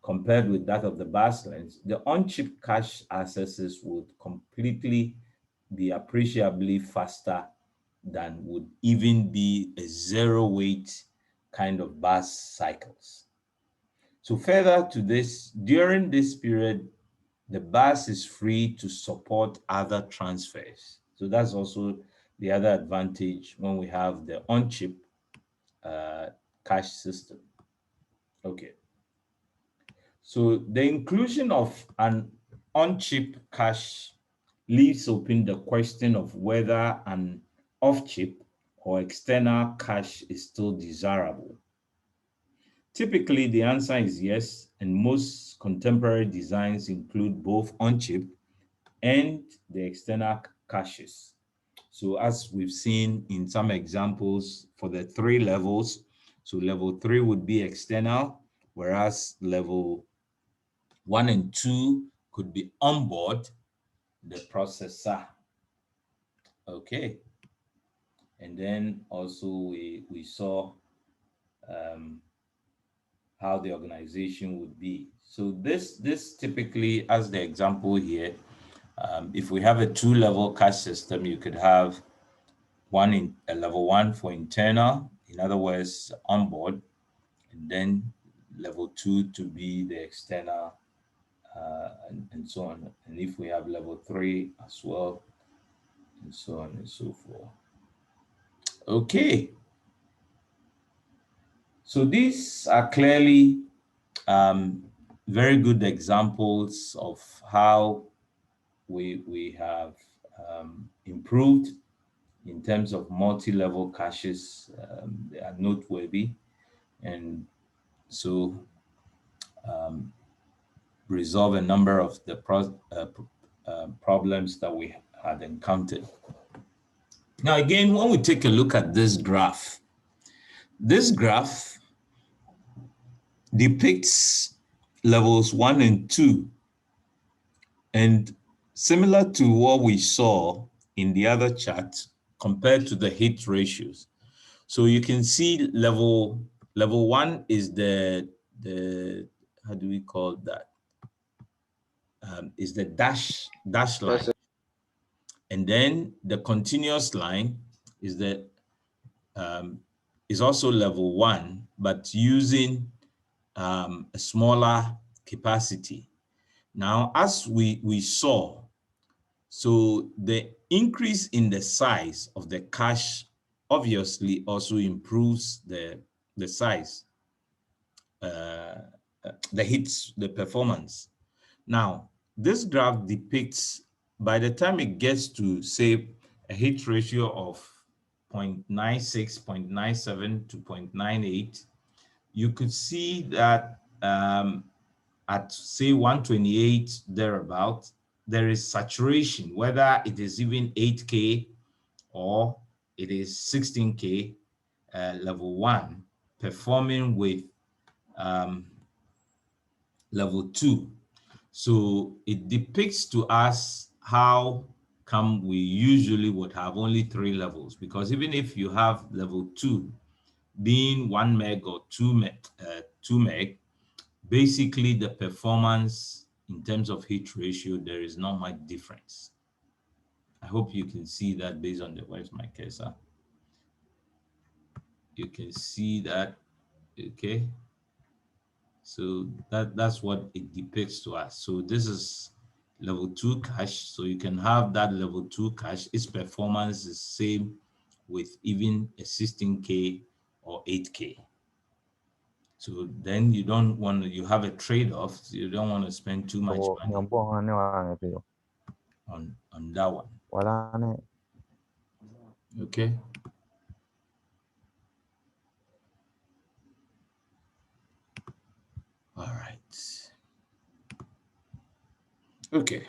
compared with that of the bus lanes, the on-chip cache accesses would completely be appreciably faster than would even be a zero-weight kind of bus cycles. So further to this, during this period, the bus is free to support other transfers. So that's also the other advantage when we have the on-chip cache system. Okay. So the inclusion of an on-chip cache leaves open the question of whether an off-chip or external cache is still desirable. Typically, the answer is yes, and most contemporary designs include both on-chip and the external caches. So as we've seen in some examples for the 3 levels, so level 3 would be external, whereas level 1 and 2 could be onboard the processor. Okay. And then also we saw how the organization would be. So this typically, as the example here, if we have a 2-level cache system, you could have a level 1 for internal in other words, onboard, and then level 2 to be the external, and so on. And if we have level 3 as well, and so on and so forth. Okay. So these are clearly very good examples of how we have improved in terms of multi-level caches. They are noteworthy, and so resolve a number of the problems that we had encountered. Now, again, when we take a look at this graph depicts levels 1 and 2. And similar to what we saw in the other chart, compared to the hit ratios. So you can see level 1 is the how do we call that? Is the dash line. And then the continuous line is the is also level 1, but using a smaller capacity. Now, as we saw, so the increase in the size of the cache obviously also improves the size, the hits, the performance. Now, this graph depicts, by the time it gets to, say, a hit ratio of 0.96, 0.97 to 0.98, you could see that at, say, 128 thereabout, there is saturation, whether it is even 8K or it is 16K level 1, performing with level 2. So it depicts to us how come we usually would have only 3 levels, because even if you have level 2 being 1 meg or 2 meg, basically the performance in terms of hit ratio, there is not much difference. I hope you can see that based on the, where's my cursor? You can see that, okay? So that's what it depicts to us. So this is level 2 cache. So you can have that level 2 cache. Its performance is same with even a 16K or 8K. So then you don't want to, you have a trade-off. So you don't want to spend too much money on that one. Okay. All right. Okay.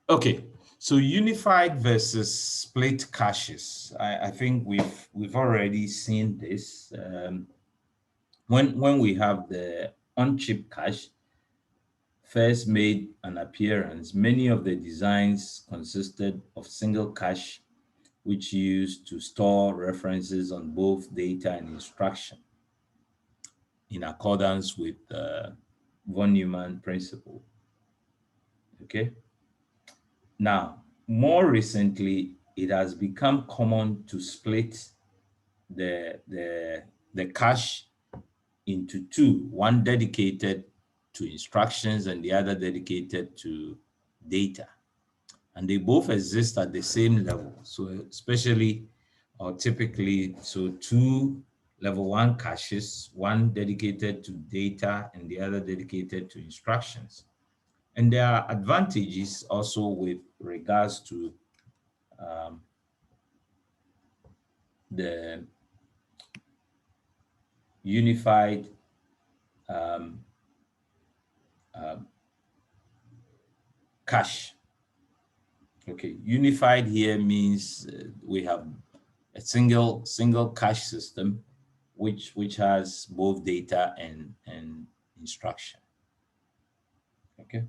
Okay. So unified versus split caches. I think we've already seen this. When we have the on-chip cache first made an appearance, many of the designs consisted of single cache, which used to store references on both data and instruction in accordance with the von Neumann principle. Okay. Now, more recently, it has become common to split the cache into 2, one dedicated to instructions and the other dedicated to data. And they both exist at the same level. So especially or typically, so 2 level 1 caches, one dedicated to data and the other dedicated to instructions. And there are advantages also with regards to the unified cache. Okay, unified here means we have a single cache system which has both data and instruction. Okay,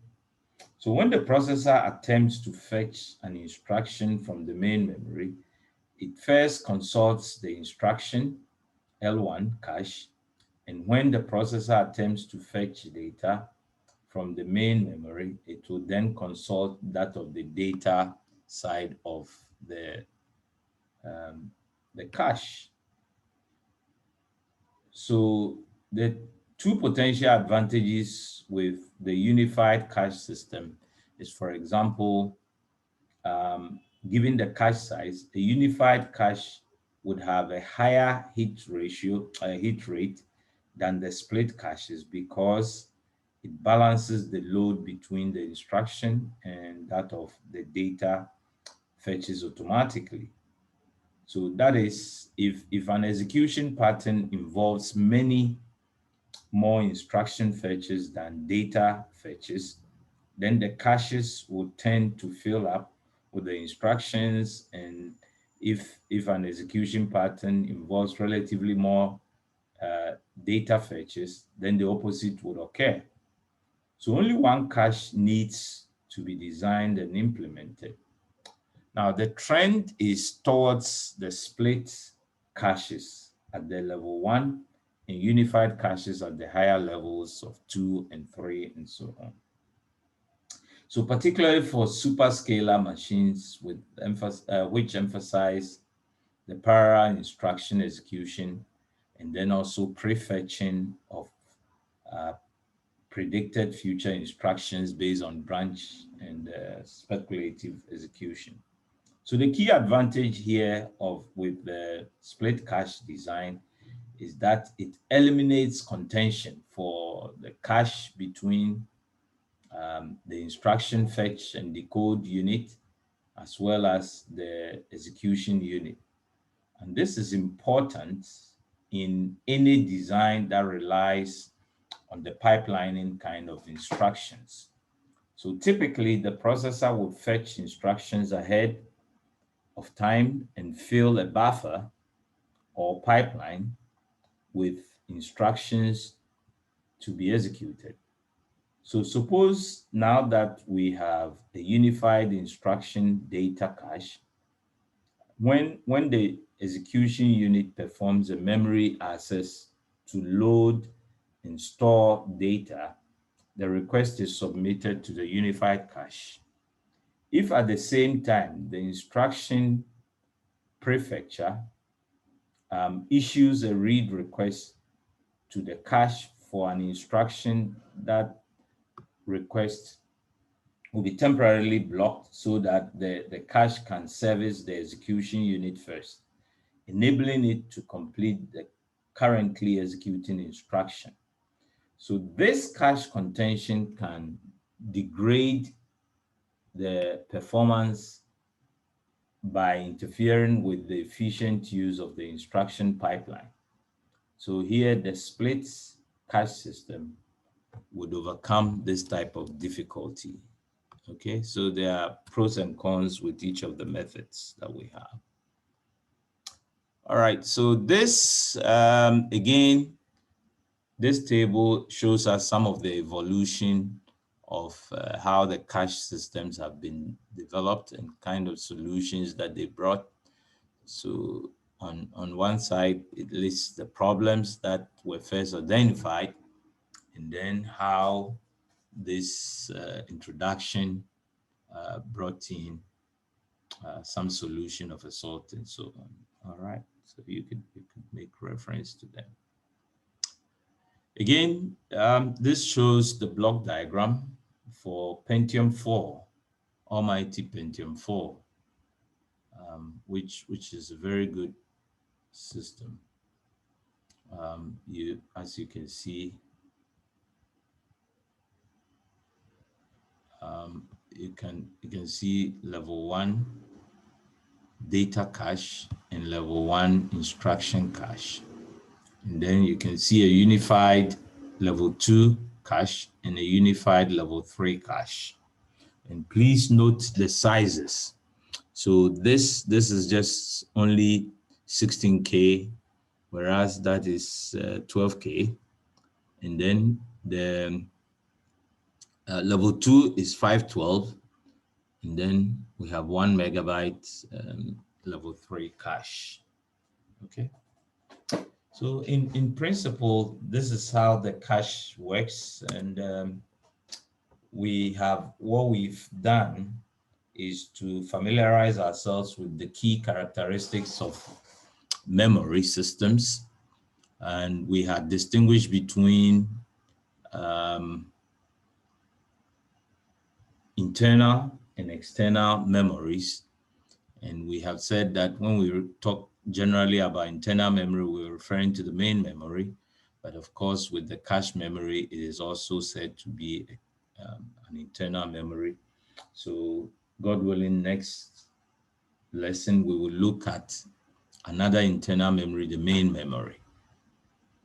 so when the processor attempts to fetch an instruction from the main memory, it first consults the instruction L1 cache, and when the processor attempts to fetch data from the main memory, it will then consult that of the data side of the cache. So the two potential advantages with the unified cache system is, for example, given the cache size, a unified cache would have a higher hit rate than the split caches because it balances the load between the instruction and that of the data fetches automatically. So that is, if an execution pattern involves many more instruction fetches than data fetches, then the caches will tend to fill up with the instructions. And if an execution pattern involves relatively more data fetches, then the opposite would occur. So only one cache needs to be designed and implemented. Now the trend is towards the split caches at the level 1 and unified caches at the higher levels of 2 and 3 and so on. So particularly for superscalar machines with which emphasize the parallel instruction execution and then also prefetching of predicted future instructions based on branch and speculative execution. So the key advantage here with the split cache design is that it eliminates contention for the cache between the instruction fetch and decode unit, as well as the execution unit. And this is important in any design that relies on the pipelining kind of instructions. So typically the processor will fetch instructions ahead of time and fill a buffer or pipeline with instructions to be executed. So suppose now that we have a unified instruction data cache, when the execution unit performs a memory access to load and store data, the request is submitted to the unified cache. If at the same time the instruction prefecture issues a read request to the cache for an instruction, that request will be temporarily blocked so that the cache can service the execution unit first, enabling it to complete the currently executing instruction. So this cache contention can degrade the performance by interfering with the efficient use of the instruction pipeline. So here the split cache system would overcome this type of difficulty. Okay, so there are pros and cons with each of the methods that we have. All right, so this, again, this table shows us some of the evolution of how the cache systems have been developed and kind of solutions that they brought. So on one side, it lists the problems that were first identified, and then how this introduction brought in some solution of a sort and so on. All right, so you could make reference to them. Again, this shows the block diagram for Pentium 4, Almighty Pentium 4, which is a very good system. As you can see, you can see level 1 data cache and level 1 instruction cache. And then you can see a unified level 2 cache and a unified level 3 cache. And please note the sizes. So this is just only 16K, whereas that is 12K. And then the level 2 is 512. And then we have 1 megabyte level 3 cache. Okay. So in principle, this is how the cache works. And what we've done is to familiarize ourselves with the key characteristics of memory systems. And we had distinguished between internal and external memories. And we have said that when we talk generally about internal memory, we're referring to the main memory. But of course, with the cache memory, it is also said to be an internal memory. So God willing, next lesson, we will look at another internal memory, the main memory.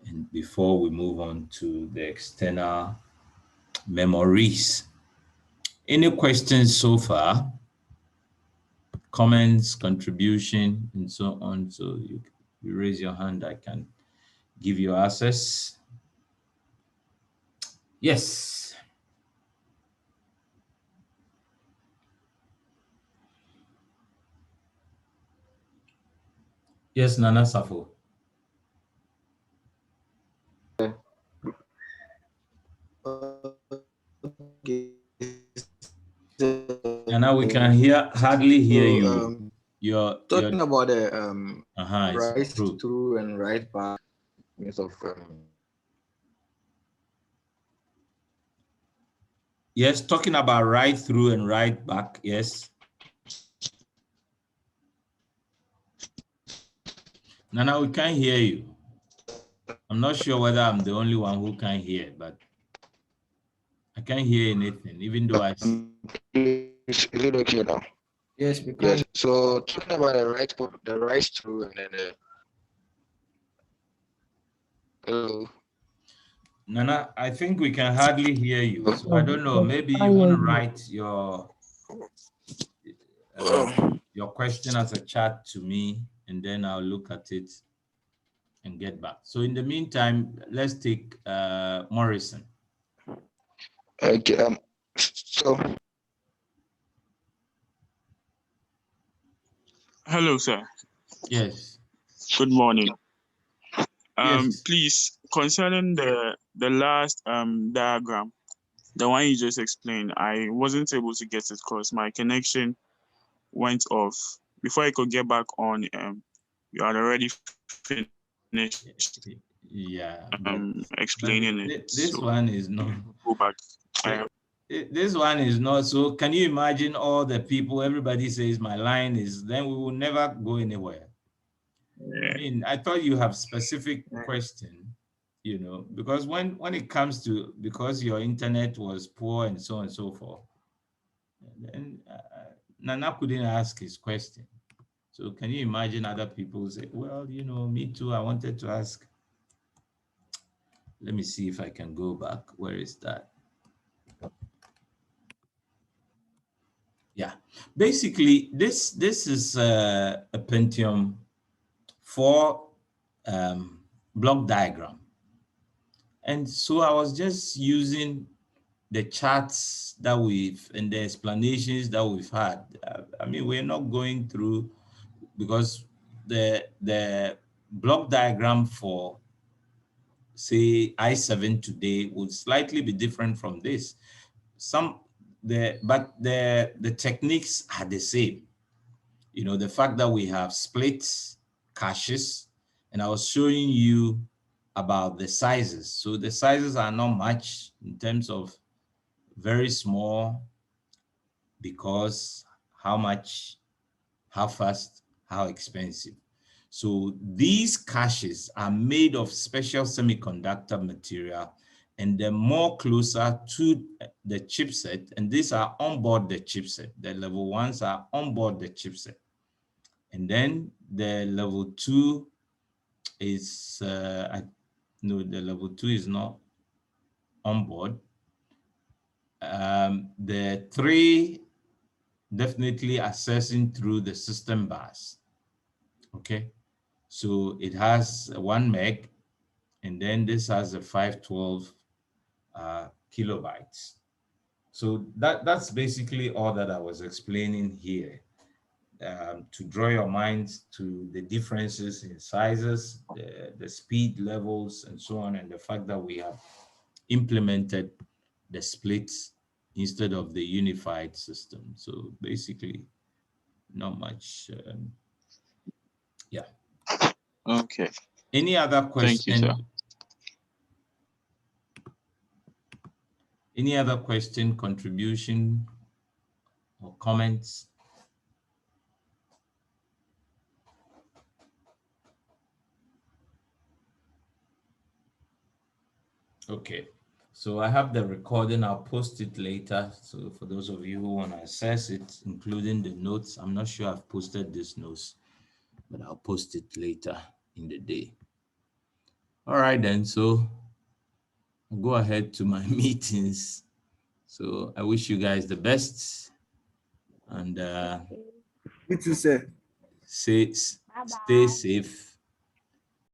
And before we move on to the external memories. Any questions so far? Comments, contribution, and so on. So you raise your hand, I can give you access. Yes. Yes, Nana Safo. Nana, we can hardly hear you. You're talking about the right through and right back means of yes, talking about right through and right back, yes. Nana, we can't hear you. I'm not sure whether I'm the only one who can't hear, but I can't hear anything, even though I see. Is it okay now? Yes, we can. Yes. So talking about the right through and then hello. Nana, I think we can hardly hear you. So I don't know. Maybe you want to write your question as a chat to me, and then I'll look at it and get back. So in the meantime, let's take Morrison. Okay. So. Hello, sir. Yes. Good morning. Yes. Please, concerning the last diagram, the one you just explained, I wasn't able to get it because my connection went off. Before I could get back on, you had already finished Yeah, explaining it. This one is not. Go back. This one is not. So can you imagine all the people, everybody says my line is, then we will never go anywhere. Yeah. I mean, I thought you have specific question, you know, because when it comes to, because your internet was poor and so on and so forth, then Nana couldn't ask his question. So can you imagine other people say, well, you know, me too, I wanted to ask. Let me see if I can go back. Where is that? Yeah, basically this is a Pentium 4 block diagram. And so I was just using the charts that and the explanations that we've had. I mean, we're not going through, because the block diagram for, say, I7 today would slightly be different from this. But the techniques are the same. You know, the fact that we have split caches, and I was showing you about the sizes. So the sizes are not much in terms of very small, because how much, how fast, how expensive. So these caches are made of special semiconductor material, and they're more closer to the chipset, and these are onboard the chipset. The level ones are onboard the chipset. And then the level 2 is, no, the level 2 is not onboard. The 3 definitely accessing through the system bus. Okay, so it has 1 meg, and then this has a 512 kilobytes. So that's basically all that I was explaining here, to draw your minds to the differences in sizes, the speed levels, and so on, and the fact that we have implemented the splits instead of the unified system. So basically, not much. Yeah. Okay. Any other Thank you, sir. question? Any other question, contribution, or comments? Okay, so I have the recording. I'll post it later. So for those of you who want to access it, including the notes, I'm not sure I've posted these notes, but I'll post it later in the day. All right, then. So I'll go ahead to my meetings. So I wish you guys the best, and You too, sir. stay Bye-bye. safe.